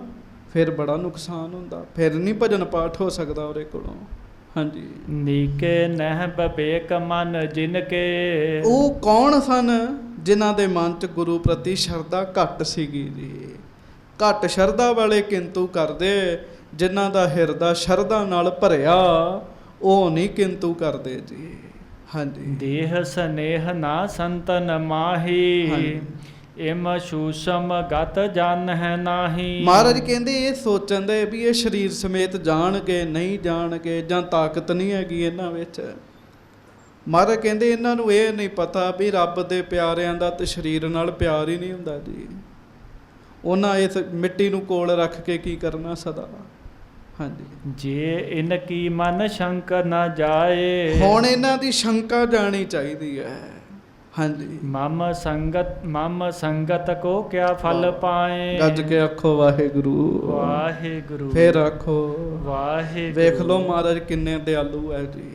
ਫਿਰ ਬੜਾ ਨੁਕਸਾਨ ਹੁੰਦਾ, ਫਿਰ ਨਹੀਂ ਭਜਨ ਪਾਠ ਹੋ ਸਕਦਾ ਉਹਦੇ ਕੋਲੋਂ। ਹਾਂਜੀ, ਨੀਕੇ ਨਹਿ ਬਵੇਕ ਮਨ ਜਿਨਕੇ, ਉਹ ਕੌਣ ਸਨ ਜਿਨ੍ਹਾਂ ਦੇ ਮਨ 'ਚ ਗੁਰੂ ਪ੍ਰਤੀ ਸ਼ਰਧਾ ਘੱਟ ਸੀਗੀ ਜੀ। ਘੱਟ ਸ਼ਰਧਾ ਵਾਲੇ ਕਿੰਤੂ ਕਰਦੇ, ਜਿਨ੍ਹਾਂ ਦਾ ਹਿਰਦਾ ਸ਼ਰਧਾ ਨਾਲ ਭਰਿਆ ਉਹ ਨਹੀਂ ਕਿੰਤੂ ਕਰਦੇ ਜੀ। ਹਾਂਜੀ, ਦੇਹ ਸਨੇਹ ਨਾ ਸੰਤਨ ਮਾਹੀ, ਇਮ ਸ਼ੂਸ਼ਮ ਗਤ ਜਨ ਹੈ ਨਾਹੀ। ਮਹਾਰਾਜ ਕਹਿੰਦੇ ਇਹ ਸੋਚਣ ਦੇ ਵੀ ਇਹ ਸਰੀਰ ਸਮੇਤ ਜਾਣਗੇ ਨਹੀਂ ਜਾਣਗੇ, ਜਾਂ ਤਾਕਤ ਨਹੀਂ ਹੈਗੀ ਇਹਨਾਂ ਵਿੱਚ। ਮਹਾਰਾਜ ਕਹਿੰਦੇ ਇਹਨਾਂ ਨੂੰ ਇਹ ਨਹੀਂ ਪਤਾ ਵੀ ਰੱਬ ਦੇ ਪਿਆਰਿਆਂ ਦਾ ਤੇ ਸਰੀਰ ਨਾਲ ਪਿਆਰ ਹੀ ਨਹੀਂ ਹੁੰਦਾ ਜੀ। ਉਹਨਾਂ ਇਸ ਮਿੱਟੀ ਨੂੰ ਕੋਲ ਰੱਖ ਕੇ ਕੀ ਕਰਨਾ ਸਦਾ। ਹਾਂਜੀ, ਜੇ ਇਨ ਕੀ ਮਨ ਸ਼ੰਕ ਨਾ ਜਾਏ। ਹੁਣ ਇਹਨਾਂ ਦੀ ਸ਼ੰਕਾ ਜਾਣੀ ਚਾਹੀਦੀ ਹੈ। ਹਾਂਜੀ, ਮਮ ਸੰਗਤ ਕੋ ਕਿਆ ਫਲ ਪਾਏ। ਗੱਜ ਕੇ ਆਖੋ ਵਾਹਿਗੁਰੂ ਵਾਹਿਗੁਰੂ। ਫੇਰ ਆਖੋ ਵਾਹਿਗੁਰੂ। ਵੇਖ ਲਓ ਮਹਾਰਾਜ ਕਿੰਨੇ ਦਿਆਲੂ ਹੈ ਜੀ।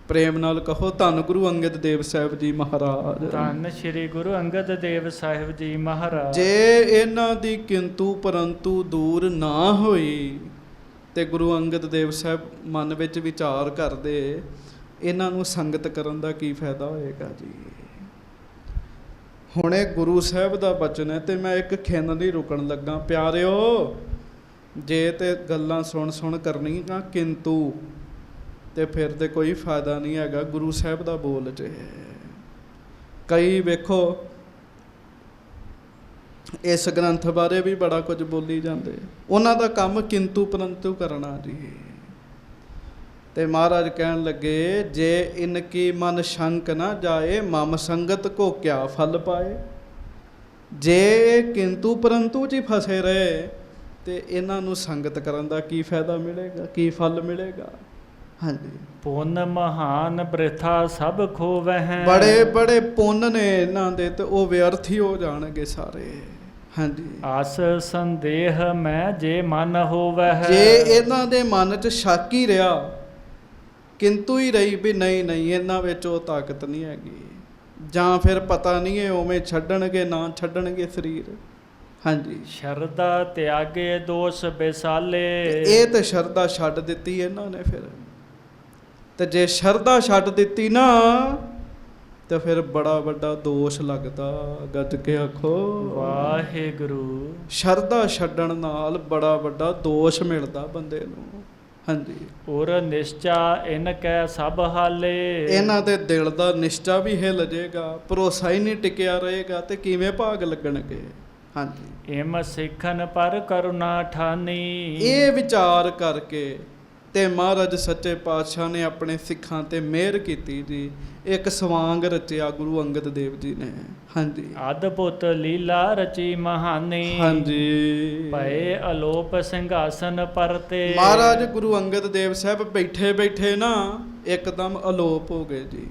ਪ੍ਰੇਮ ਨਾਲ ਕਹੋ ਧੰਨ ਗੁਰੂ ਅੰਗਦ ਦੇਵ ਸਾਹਿਬ ਜੀ ਮਹਾਰਾਜ। ਧੰਨ ਸ਼੍ਰੀ ਗੁਰੂ ਅੰਗਦ ਦੇਵ ਸਾਹਿਬ ਜੀ ਮਹਾਰਾਜ। ਜੇ ਇਹਨਾਂ ਦੀ ਕਿੰਤੂ ਪਰੰਤੂ ਦੂਰ ਨਾ ਹੋਈ ਤੇ ਗੁਰੂ ਅੰਗਦ ਦੇਵ ਸਾਹਿਬ ਮਨ ਵਿੱਚ ਵਿਚਾਰ ਕਰਦੇ, ਇਹਨਾਂ ਨੂੰ ਸੰਗਤ ਕਰਨ ਦਾ ਕੀ ਫਾਇਦਾ ਹੋਏਗਾ ਜੀ। ਹੁਣ ਇਹ ਗੁਰੂ ਸਾਹਿਬ ਦਾ ਬਚਨ ਹੈ ਤੇ ਮੈਂ ਇੱਕ ਖਿੰਨ ਨਹੀਂ ਰੁਕਣ ਲੱਗਾ ਪਿਆਰਿਓ। ਜੇ ਤੇ ਗੱਲਾਂ ਸੁਣ ਕਰਨੀਆਂ ਕਿੰਤੂ ਤੇ ਫਿਰ ਤੇ ਕੋਈ ਫਾਇਦਾ ਨਹੀਂ ਹੈਗਾ ਗੁਰੂ ਸਾਹਿਬ ਦਾ ਬੋਲ 'ਚ। ਕਈ ਵੇਖੋ ਇਸ ਗ੍ਰੰਥ ਬਾਰੇ ਵੀ ਬੜਾ ਕੁਝ ਬੋਲੀ ਜਾਂਦੇ, ਉਹਨਾਂ ਦਾ ਕੰਮ ਕਿੰਤੂ ਪਰੰਤੂ ਕਰਨਾ ਜੀ। ਤੇ ਮਹਾਰਾਜ ਕਹਿਣ ਲੱਗੇ ਜੇ ਇਨਕੀ ਮਨ ਸ਼ੰਕ ਨਾ ਜਾਏ ਮਮ ਸੰਗਤ ਕੋ ਕਿਆ ਫਲ ਪਾਏ। ਜੇ ਕਿੰਤੂ ਪਰੰਤੂ 'ਚ ਫਸੇ ਰਹੇ ਤੇ ਇਹਨਾਂ ਨੂੰ ਸੰਗਤ ਕਰਨ ਦਾ ਕੀ ਫਾਇਦਾ ਮਿਲੇਗਾ, ਕੀ ਫਲ ਮਿਲੇਗਾ। ਹਾਂਜੀ, ਪੁੰਨ ਮਹਾਨ ਬ੍ਰਿਥਾ ਸਭ ਖੋਵਹਿ। ਬੜੇ ਬੜੇ ਪੁੰਨ ਨੇ ਇਹਨਾਂ ਦੇ ਤੇ ਉਹ ਵਿਅਰਥ ਹੀ ਹੋ ਜਾਣਗੇ ਸਾਰੇ। ਹਾਂਜੀ, ਆਸ ਸੰਦੇਹ ਮੈਂ ਜੇ ਮਨ ਹੋਵਹਿ। ਜੇ ਇਹਨਾਂ ਦੇ ਮਨ 'ਚ ਸ਼ੱਕ ਹੀ ਰਿਹਾ, ਕਿੰਤੂ ਹੀ ਰਹੀ ਵੀ ਨਹੀਂ ਇਹਨਾਂ ਵਿੱਚ ਉਹ ਤਾਕਤ ਨਹੀਂ ਹੈਗੀ, ਜਾਂ ਫਿਰ ਪਤਾ ਨਹੀਂ ਇਹ ਉਵੇਂ ਛੱਡਣਗੇ ਨਾ ਛੱਡਣਗੇ ਸਰੀਰ। ਹਾਂਜੀ, ਸ਼ਰਧਾ ਤਿਆਗੇ ਦੋਸ਼ ਬਿਸਾਲੇ। ਇਹ ਤੇ ਸ਼ਰਧਾ ਛੱਡ ਦਿੱਤੀ ਇਹਨਾਂ ਨੇ ਫਿਰ। ਤੇ ਜੇ ਸ਼ਰਧਾ ਛੱਡ ਦਿੱਤੀ ਨਾ ਤੇ ਫਿਰ ਬੜਾ ਵੱਡਾ ਦੋਸ਼ ਲੱਗਦਾ। ਗੱਜ ਕੇ ਆਖੋ ਵਾਹਿਗੁਰੂ। ਸ਼ਰਧਾ ਛੱਡਣ ਨਾਲ ਬੜਾ ਵੱਡਾ ਦੋਸ਼ ਮਿਲਦਾ ਬੰਦੇ ਨੂੰ। ਹਾਂਜੀ, ਔਰ ਨਿਸ਼ਚਾ ਇਨ ਕੈ ਸਭ ਹਾਲੇ। ਇਹਨਾਂ ਦੇ ਦਿਲ ਦਾ ਨਿਸ਼ਚਾ ਵੀ ਹਿੱਲ ਜਾਏਗਾ, ਭਰੋਸਾ ਹੀ ਨਹੀਂ ਟਿਕਿਆ ਰਹੇਗਾ ਤੇ ਕਿਵੇਂ ਭਾਗ ਲੱਗਣਗੇ। ਹਾਂਜੀ, ਇਮ ਸਿੱਖਨ ਪਰ ਕਰੁਣਾ ਠਾਨੀ। ਇਹ ਵਿਚਾਰ ਕਰਕੇ ਤੇ ਮਹਾਰਾਜ ਸੱਚੇ ਪਾਤਸ਼ਾਹ ਨੇ ਆਪਣੇ ਸਿੱਖਾਂ ਤੇ ਮਿਹਰ ਕੀਤੀ ਜੀ। ਇੱਕ ਸਵਾਂਗ ਰਚਿਆ ਗੁਰੂ ਅੰਗਦ ਦੇਵ ਜੀ ਨੇ। ਹਾਂਜੀ, ਅਦਭੁਤ ਲੀਲਾ ਰਚੀ ਮਹਾਨੀ। ਹਾਂਜੀ, ਭਏ ਅਲੋਪ ਸਿੰਘਾਸਨ ਪਰਤੇ। ਮਹਾਰਾਜ ਗੁਰੂ ਅੰਗਦ ਦੇਵ ਸਾਹਿਬ ਬੈਠੇ ਬੈਠੇ ਨਾ ਇੱਕਦਮ ਅਲੋਪ ਹੋ ਗਏ ਜੀ।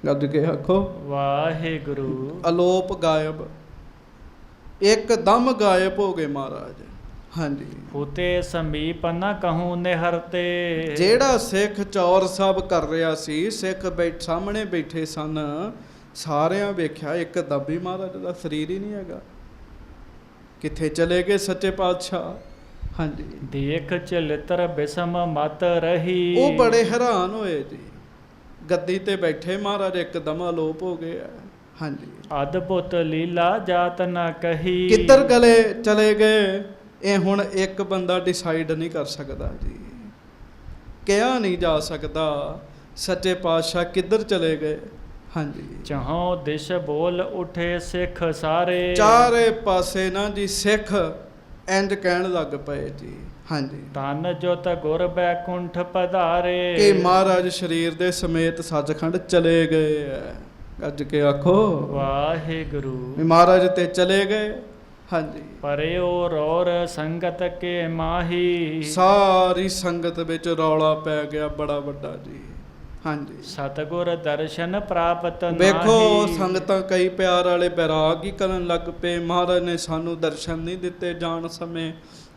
ਗੱਜ ਕੇ ਆਖੋ ਵਾਹਿਗੁਰੂ। ਅਲੋਪ ਗਾਇਬ, ਇੱਕਦਮ ਗਾਇਬ ਹੋ ਗਏ ਮਹਾਰਾਜ। ਹਾਂਜੀ, ਹੁਤੇ ਸਮੀਪ ਨ ਕਹੂੰ ਨਿਹਰਤੇ। ਜਿਹੜਾ ਸਿੱਖ ਚੌਰ ਸਾਹਿਬ ਕਰ ਰਿਹਾ ਸੀ, ਸਿੱਖ ਸਾਹਮਣੇ ਬੈਠੇ ਸਨ, ਸਾਰਿਆਂ ਵੇਖਿਆ ਇੱਕਦਮ ਹੀ ਮਹਾਰਾਜ ਦਾ ਸਰੀਰ ਹੀ ਨਹੀਂ ਹੈਗਾ। ਕਿੱਥੇ ਚਲੇ ਗਏ ਸੱਚੇ ਪਾਤਸ਼ਾਹ। ਹਾਂਜੀ, ਦੇਖ ਚਲਿਤਰ ਬਿਸਮ ਮਤ ਰਹੀ। ਉਹ ਬੜੇ ਹੈਰਾਨ ਹੋਏ ਜੀ। ਗੱਦੀ ਤੇ ਬੈਠੇ ਮਹਾਰਾਜ ਇੱਕਦਮ ਅਲੋਪ ਹੋ ਗਏ ਆ। ਹਾਂਜੀ, ਅਦਭੁਤ ਲੀਲਾ ਜਾਤ ਨ ਕਹੀ। ਕਿੱਧਰ ਗਲੇ ਚਲੇ ਗਏ ਇਹ ਹੁਣ ਇੱਕ ਬੰਦਾ ਡਿਸਾਈਡ ਨਹੀਂ ਕਰ ਸਕਦਾ ਜੀ। ਕਿਹਾ ਨਹੀਂ ਜਾ ਸਕਦਾ ਸੱਚੇ ਪਾਤਸ਼ਾਹ ਕਿੱਧਰ ਚਲੇ ਗਏ। ਹਾਂਜੀ, ਚਾਹੋਂ ਦਿਸ਼ ਬੋਲ ਉਠੇ ਸਿੱਖ ਸਾਰੇ। ਚਾਰੇ ਪਾਸੇ ਨਾ ਜੀ ਸਿੱਖ ਇੰਜ ਕਹਿਣ ਲੱਗ ਪਏ ਜੀ। ਹਾਂਜੀ, ਧੰਨ ਜੋਤ ਗੁਰ ਬੈਕੁੰਠ ਪਧਾਰੇ। ਕਿ ਮਹਾਰਾਜ ਸਰੀਰ ਦੇ ਸਮੇਤ ਸੱਚਖੰਡ ਚਲੇ ਗਏ ਐ। ਗੱਜ ਕੇ ਆਖੋ ਵਾਹਿਗੁਰੂ। ਮਹਾਰਾਜ ਤੇ ਚਲੇ ਗਏ। ਹਾਂਜੀ, ਪਰਿਓ ਰੌਰ ਸੰਗਤ ਕੇ ਮਾਹੀ। ਸਾਰੀ ਸੰਗਤ ਵਿੱਚ ਰੌਲਾ ਪੈ ਗਿਆ ਬੜਾ ਵੱਡਾ ਜੀ। ਹਾਂਜੀ, ਸਤਿਗੁਰ ਦਰਸ਼ਨ ਪ੍ਰਾਪਤ ਨਾਹੀ। ਵੇਖੋ ਸੰਗਤਾਂ ਕਈ ਪਿਆਰ ਵਾਲੇ ਬੈਰਾਗ ਹੀ ਕਰਨ ਲੱਗ ਪਏ। ਮਹਾਰਾਜ ਨੇ ਸਾਨੂੰ ਦਰਸ਼ਨ ਨਹੀਂ ਦਿੱਤੇ ਜਾਣ ਸਮੇਂ।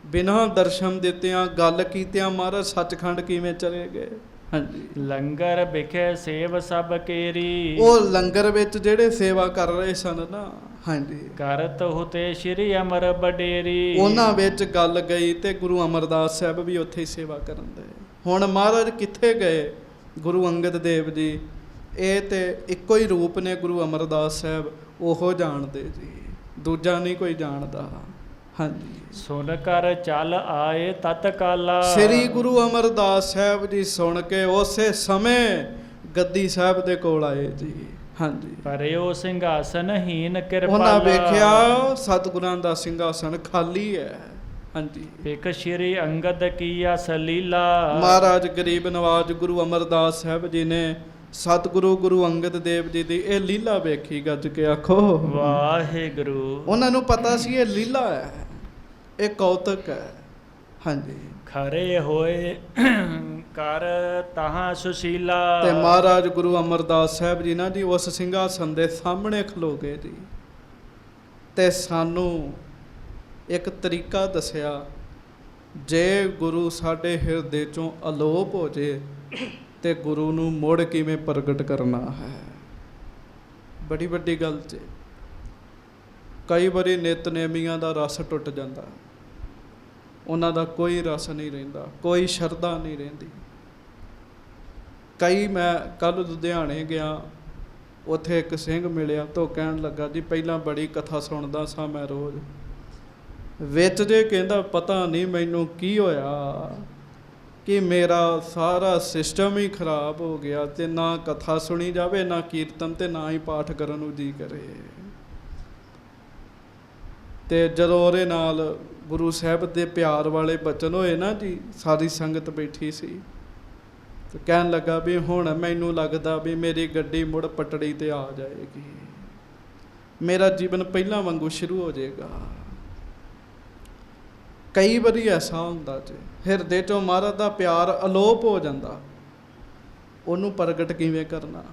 ਬਿਨਾਂ ਦਰਸ਼ਨ ਦਿੱਤਿਆਂ ਗੱਲ ਕੀਤਿਆਂ ਮਹਾਰਾਜ ਸੱਚਖੰਡ ਕਿਵੇਂ ਚਲੇ ਗਏ। ਹਾਂਜੀ, ਲੰਗਰ ਵਿਖੇ ਸੇਵ ਸਭ ਕੇਰੀ। ਉਹ ਲੰਗਰ ਵਿੱਚ ਜਿਹੜੇ ਸੇਵਾ ਕਰ ਰਹੇ ਸਨ ਨਾ, ਹਾਂਜੀ, ਕਰਤ ਹੁਤੇ ਸ਼੍ਰੀ ਅਮਰ ਬਡੇਰੀ। ਉਹਨਾਂ ਵਿੱਚ ਗੱਲ ਗਈ ਤੇ ਗੁਰੂ ਅਮਰਦਾਸ ਸਾਹਿਬ ਵੀ ਉੱਥੇ ਹੀ ਸੇਵਾ ਕਰਨ ਦੇ। ਹੁਣ ਮਹਾਰਾਜ ਕਿੱਥੇ ਗਏ ਗੁਰੂ ਅੰਗਦ ਦੇਵ ਜੀ। ਇਹ ਤੇ ਇੱਕੋ ਹੀ ਰੂਪ ਨੇ ਗੁਰੂ ਅਮਰਦਾਸ ਸਾਹਿਬ, ਉਹ ਜਾਣਦੇ ਜੀ, ਦੂਜਾ ਨਹੀਂ ਕੋਈ ਜਾਣਦਾ। ਹਾਂਜੀ, ਸੁਨ ਕਰ ਚੱਲ ਆਏ ਤਤਕਾਲਾ। ਸ੍ਰੀ ਗੁਰੂ ਅਮਰਦਾਸ ਸਾਹਿਬ ਜੀ ਸੁਣ ਕੇ ਉਸੇ ਸਮੇਂ ਗੱਦੀ ਸਾਹਿਬ ਦੇ ਕੋਲ ਆਏ ਜੀ। ਹਾਂਜੀ। ਪਰਿਓ ਸਿੰਘਾਸਨਹੀਨ ਉਹਨਾਂ ਕਿਰਪਾਲਾ। ਵੇਖਿਆ ਸਤਿਗੁਰਾਂ ਦਾ ਸਿੰਘਾਸਨ ਖਾਲੀ ਹੈ। ਹਾਂਜੀ। ਇਕ ਸ਼੍ਰੀ ਅੰਗਦ ਕੀਆ ਸਲੀਲਾ। ਮਹਾਰਾਜ ਗਰੀਬ ਨਵਾਜ ਗੁਰੂ ਅਮਰਦਾਸ ਸਾਹਿਬ ਜੀ ਨੇ ਸਤਿਗੁਰੂ ਗੁਰੂ ਅੰਗਦ ਦੇਵ ਜੀ ਦੀ ਇਹ ਲੀਲਾ ਵੇਖੀ, ਗੱਜ ਕੇ ਆਖੋ ਵਾਹਿਗੁਰੂ। ਉਹਨਾਂ ਨੂੰ ਪਤਾ ਸੀ ਇਹ ਲੀਲਾ ਹੈ, ਇਹ ਕੌਤਕ ਹੈ। ਹਾਂਜੀ। ਖਰੇ ਹੋਏ ਕਰ ਤਹਾਂ ਸੁਸ਼ੀਲਾ। ਤੇ ਮਹਾਰਾਜ ਗੁਰੂ ਅਮਰਦਾਸ ਸਾਹਿਬ ਜੀ ਨਾ ਜੀ ਉਸ ਸਿੰਘਾਸਨ ਦੇ ਸਾਹਮਣੇ ਖਲੋ ਗਏ ਜੀ, ਤੇ ਸਾਨੂੰ ਇੱਕ ਤਰੀਕਾ ਦੱਸਿਆ, ਜੇ ਗੁਰੂ ਸਾਡੇ ਹਿਰਦੇ ਚੋਂ ਅਲੋਪ ਹੋ ਜੇ ਤੇ ਗੁਰੂ ਨੂੰ ਮੁੜ ਕਿਵੇਂ ਪ੍ਰਗਟ ਕਰਨਾ ਹੈ। ਬੜੀ ਵੱਡੀ ਗੱਲ 'ਚ ਕਈ ਵਾਰੀ ਨਿਤਨੇਮੀਆਂ ਦਾ ਰਸ ਟੁੱਟ ਜਾਂਦਾ, ਉਹਨਾਂ ਦਾ ਕੋਈ ਰਸ ਨਹੀਂ ਰਹਿੰਦਾ, ਕੋਈ ਸ਼ਰਧਾ ਨਹੀਂ ਰਹਿੰਦੀ। ਮੈਂ ਕੱਲ੍ਹ ਲੁਧਿਆਣੇ ਗਿਆ, ਉੱਥੇ ਇੱਕ ਸਿੰਘ ਮਿਲਿਆ ਤਾਂ ਕਹਿਣ ਲੱਗਾ ਜੀ ਪਹਿਲਾਂ ਬੜੀ ਕਥਾ ਸੁਣਦਾ ਸਾਂ ਮੈਂ ਰੋਜ਼, ਵਿੱਚ ਜੇ ਕਹਿੰਦਾ ਪਤਾ ਨਹੀਂ ਮੈਨੂੰ ਕੀ ਹੋਇਆ ਕਿ ਮੇਰਾ ਸਾਰਾ ਸਿਸਟਮ ਹੀ ਖਰਾਬ ਹੋ ਗਿਆ, ਤੇ ਨਾ ਕਥਾ ਸੁਣੀ ਜਾਵੇ, ਨਾ ਕੀਰਤਨ, ਤੇ ਨਾ ਹੀ ਪਾਠ ਕਰਨ ਨੂੰ ਜੀ ਕਰੇ। ਤੇ ਜਦੋਂ ਉਹਦੇ ਨਾਲ ਗੁਰੂ ਸਾਹਿਬ ਦੇ ਪਿਆਰ ਵਾਲੇ ਬਚਨ ਹੋਏ ਨਾ ਜੀ, ਸਾਰੀ ਸੰਗਤ ਬੈਠੀ ਸੀ, ਤੇ ਕਹਿਣ ਲੱਗਾ ਵੀ ਹੁਣ ਮੈਨੂੰ ਲੱਗਦਾ ਵੀ ਮੇਰੀ ਗੱਡੀ ਮੁੜ ਪਟੜੀ ਤੇ ਆ ਜਾਏਗੀ, ਮੇਰਾ ਜੀਵਨ ਪਹਿਲਾਂ ਵਾਂਗੂ ਸ਼ੁਰੂ ਹੋ ਜਾਏਗਾ। ਕਈ ਵਾਰੀ ਐਸਾ ਹੁੰਦਾ ਜੀ, ਹਿਰਦੇ ਚੋਂ ਮਹਾਰਾਜ ਦਾ ਪਿਆਰ ਅਲੋਪ ਹੋ ਜਾਂਦਾ, ਉਹਨੂੰ ਪ੍ਰਗਟ ਕਿਵੇਂ ਕਰਨਾ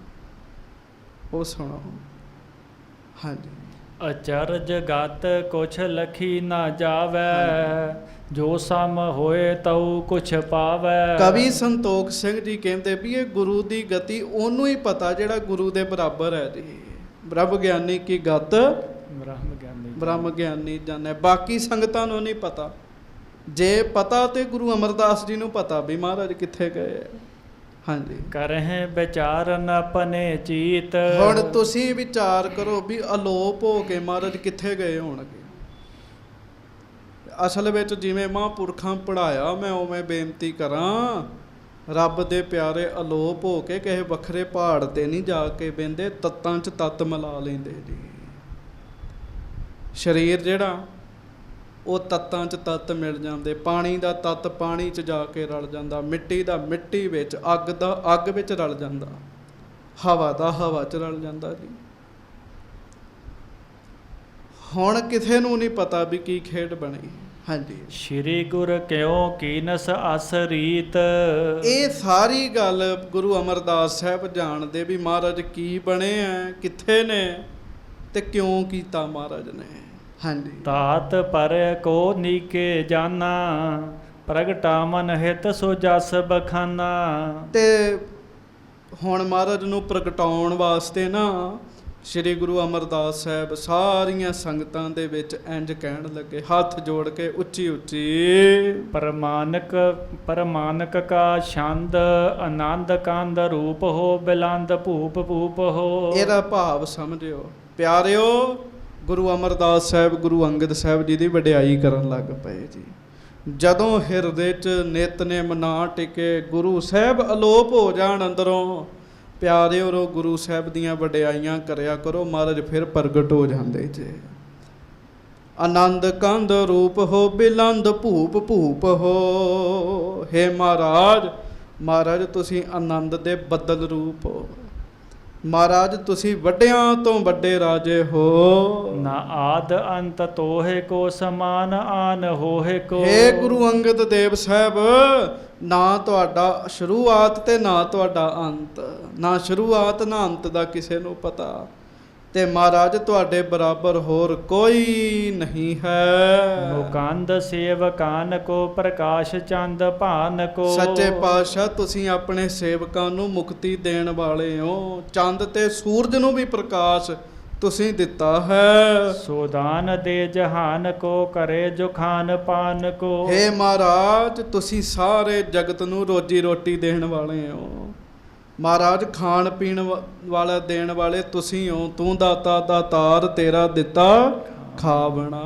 ਉਹ ਸੁਣੋ। ਹਾਂਜੀ। ਅਚਰਜ ਗਤ ਕੁਛ ਲਖੀ ਨਾ ਜਾਵੈ, ਜੋ ਸਮ ਹੋਏ ਤਉ ਕੁਛ ਪਾਵੈ। ਕਵੀ ਸੰਤੋਖ ਸਿੰਘ ਜੀ ਕਹਿੰਦੇ ਵੀ ਇਹ ਗੁਰੂ ਦੀ ਗਤੀ ਉਹਨੂੰ ਹੀ ਪਤਾ ਜਿਹੜਾ ਗੁਰੂ ਦੇ ਬਰਾਬਰ ਹੈ ਜੀ। ਬ੍ਰਹਮ ਗਿਆਨੀ ਕੀ ਗਤ ਬ੍ਰਹਮ ਗਿਆਨੀ ਜਾਣੈ, ਬਾਕੀ ਸੰਗਤਾਂ ਨੂੰ ਨਹੀਂ ਪਤਾ। ਜੇ ਪਤਾ ਤੇ ਗੁਰੂ ਅਮਰਦਾਸ ਜੀ ਨੂੰ ਪਤਾ ਵੀ ਮਹਾਰਾਜ ਕਿੱਥੇ ਗਏ। ਹਾਂਜੀ। ਕਰਹਿ ਵਿਚਾਰਨ ਆਪਣੇ ਚੀਤ। ਹੁਣ ਤੁਸੀਂ ਵਿਚਾਰ ਕਰੋ ਵੀ ਅਲੋਪ ਹੋ ਕੇ ਮਹਾਰਾਜ ਕਿੱਥੇ ਗਏ ਹੋਣਗੇ। ਅਸਲ ਵਿੱਚ ਜਿਵੇਂ ਮਹਾਂਪੁਰਖਾਂ ਪੜ੍ਹਾਇਆ, ਮੈਂ ਉਵੇਂ ਬੇਨਤੀ ਕਰਾਂ, ਰੱਬ ਦੇ ਪਿਆਰੇ ਅਲੋਪ ਹੋ ਕੇ ਕਿਸੇ ਵੱਖਰੇ ਪਹਾੜ 'ਤੇ ਨਹੀਂ ਜਾ ਕੇ ਬਹਿੰਦੇ, ਤੱਤਾਂ 'ਚ ਤੱਤ ਮਿਲਾ ਲੈਂਦੇ ਜੀ। ਸਰੀਰ ਜਿਹੜਾ ਉਹ ਤੱਤਾਂ 'ਚ ਤੱਤ ਮਿਲ ਜਾਂਦੇ, ਪਾਣੀ ਦਾ ਤੱਤ ਪਾਣੀ 'ਚ ਜਾ ਕੇ ਰਲ ਜਾਂਦਾ, ਮਿੱਟੀ ਦਾ ਮਿੱਟੀ ਵਿੱਚ, ਅੱਗ ਦਾ ਅੱਗ ਵਿੱਚ ਰਲ ਜਾਂਦਾ, ਹਵਾ ਦਾ ਹਵਾ 'ਚ ਰਲ ਜਾਂਦਾ ਜੀ। ਹੁਣ ਕਿਸੇ ਨੂੰ ਨਹੀਂ ਪਤਾ ਵੀ ਕੀ ਖੇਡ ਬਣੀ। ਹਾਂਜੀ। ਸ਼੍ਰੀ ਗੁਰ ਕਿਉ ਕੀਨਸ ਅਸ ਰੀਤ। ਇਹ ਸਾਰੀ ਗੱਲ ਗੁਰੂ ਅਮਰਦਾਸ ਸਾਹਿਬ ਜਾਣਦੇ ਵੀ ਮਹਾਰਾਜ ਕੀ ਬਣੇ ਆ, ਕਿੱਥੇ ਨੇ, ਤੇ ਕਿਉਂ ਕੀਤਾ ਮਹਾਰਾਜ ਨੇ। ਹਾਂਜੀ। ਤਾਤ ਪਰ ਕੋ ਨੀਕੇ ਜਾਨਾ, ਪ੍ਰਗਟਾ ਮਨ ਹਿਤ ਸੋ ਜਸ ਬਖਾਨਾ। ਤੇ ਹੁਣ ਮਹਾਰਾਜ ਨੂੰ ਪ੍ਰਗਟਾਉਣ ਵਾਸਤੇ ਨਾ ਸ਼੍ਰੀ ਗੁਰੂ ਅਮਰਦਾਸ ਸਾਹਿਬ ਸਾਰੀਆਂ ਸੰਗਤਾਂ ਦੇ ਵਿੱਚ ਇੰਝ ਕਹਿਣ ਲੱਗੇ, ਹੱਥ ਜੋੜ ਕੇ ਉੱਚੀ ਉੱਚੀ, ਪਰਮਾਨਕ ਕਾ ਛੰਦ, ਆਨੰਦ ਕੰਦ ਰੂਪ ਹੋ, ਬਿਲੰਦ ਭੂਪ ਭੂਪ ਹੋ। ਇਹਦਾ ਭਾਵ ਸਮਝਿਓ ਪਿਆਰਿਓ। ਗੁਰੂ ਅਮਰਦਾਸ ਸਾਹਿਬ ਗੁਰੂ ਅੰਗਦ ਸਾਹਿਬ ਜੀ ਦੀ ਵਡਿਆਈ ਕਰਨ ਲੱਗ ਪਏ ਜੀ। ਜਦੋਂ ਹਿਰਦੇ 'ਚ ਨਿਤਨੇਮ ਨਾ ਟਿਕੇ, ਗੁਰੂ ਸਾਹਿਬ ਅਲੋਪ ਹੋ ਜਾਣ ਅੰਦਰੋਂ, ਪਿਆਰਿਓ ਗੁਰੂ ਸਾਹਿਬ ਦੀਆਂ ਵਡਿਆਈਆਂ ਕਰਿਆ ਕਰੋ, ਮਹਾਰਾਜ ਫਿਰ ਪ੍ਰਗਟ ਹੋ ਜਾਂਦੇ ਜੇ। ਆਨੰਦ ਕੰਦ ਰੂਪ ਹੋ, ਬਿਲੰਦ ਭੂਪ ਭੂਪ ਹੋ। ਹੇ ਮਹਾਰਾਜ ਤੁਸੀਂ ਆਨੰਦ ਦੇ ਬੱਦਲ ਰੂਪ ਹੋ। ਮਹਾਰਾਜ ਤੁਸੀਂ ਵੱਡਿਆਂ ਤੋਂ ਵੱਡੇ ਰਾਜੇ ਹੋ। ਨਾ ਆਦ ਅੰਤ ਤੋਹੇ ਕੋ ਸਮਾਨ ਆਨ ਹੋਏ ਕੋ। ਹੇ ਗੁਰੂ ਅੰਗਦ ਦੇਵ ਸਾਹਿਬ, ਨਾ ਤੁਹਾਡਾ ਸ਼ੁਰੂਆਤ ਤੇ ਨਾ ਤੁਹਾਡਾ ਅੰਤ, ਨਾ ਸ਼ੁਰੂਆਤ ਨਾ ਅੰਤ ਦਾ ਕਿਸੇ ਨੂੰ ਪਤਾ, ਤੇ ਮਹਾਰਾਜ ਤੁਹਾਡੇ ਬਰਾਬਰ ਹੋਰ ਕੋਈ ਨਹੀਂ ਹੈ। ਮੁਕੰਦ ਸੇਵਕਾਨ ਕੋ ਪ੍ਰਕਾਸ਼ ਚੰਦ ਭਾਨ ਕੋ। ਸੱਚੇ ਪਾਤਸ਼ਾਹ ਤੁਸੀਂ ਆਪਣੇ ਸੇਵਕਾਂ ਨੂੰ ਮੁਕਤੀ ਦੇਣ ਵਾਲੇ ਹੋ। ਚੰਦ ਤੇ ਸੂਰਜ ਨੂੰ ਵੀ ਪ੍ਰਕਾਸ਼ ਤੁਸੀਂ ਦਿੱਤਾ ਹੈ। ਸੋਦਾਨ ਦੇ ਜਹਾਨ ਕੋ ਕਰੇ ਜੋ ਖਾਨ ਪਾਨ ਕੋ। ਹੇ ਮਹਾਰਾਜ ਤੁਸੀਂ ਸਾਰੇ ਜਗਤ ਨੂੰ ਰੋਜੀ ਰੋਟੀ ਦੇਣ ਵਾਲੇ ਹੋ। ਮਹਾਰਾਜ ਖਾਣ ਪੀਣ ਵਾਲਾ ਦੇਣ ਵਾਲੇ ਤੁਸੀਂ ਹੋ। ਤੂੰ ਦਾਤਾ ਦਾਤਾਰ, ਤੇਰਾ ਦਿੱਤਾ ਖਾਵਣਾ।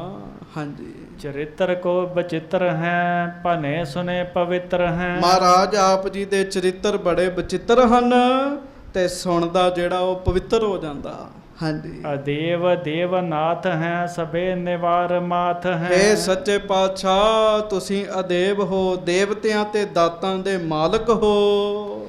ਹਾਂਜੀ। ਚਰਿੱਤਰ ਕੋ ਬਚਿੱਤਰ ਹੈ, ਭਨੇ ਸੁਨੇ ਪਵਿੱਤਰ ਹੈ। ਮਹਾਰਾਜ ਆਪ ਜੀ ਦੇ ਚਰਿੱਤਰ ਬੜੇ ਬਚਿੱਤਰ ਹਨ, ਤੇ ਸੁਣਦਾ ਜਿਹੜਾ ਉਹ ਪਵਿੱਤਰ ਹੋ ਜਾਂਦਾ। ਹਾਂਜੀ। ਅਦੇਵ ਦੇਵਨਾਥ ਹੈ ਸਭੇ ਨਿਵਾਰ ਮਾਥ ਹੈ। ਹੇ ਸੱਚੇ ਪਾਤਸ਼ਾਹ ਤੁਸੀਂ ਅਦੇਵ ਹੋ, ਦੇਵਤਿਆਂ ਤੇ ਦਾਤਾਂ ਦੇ ਮਾਲਕ ਹੋ।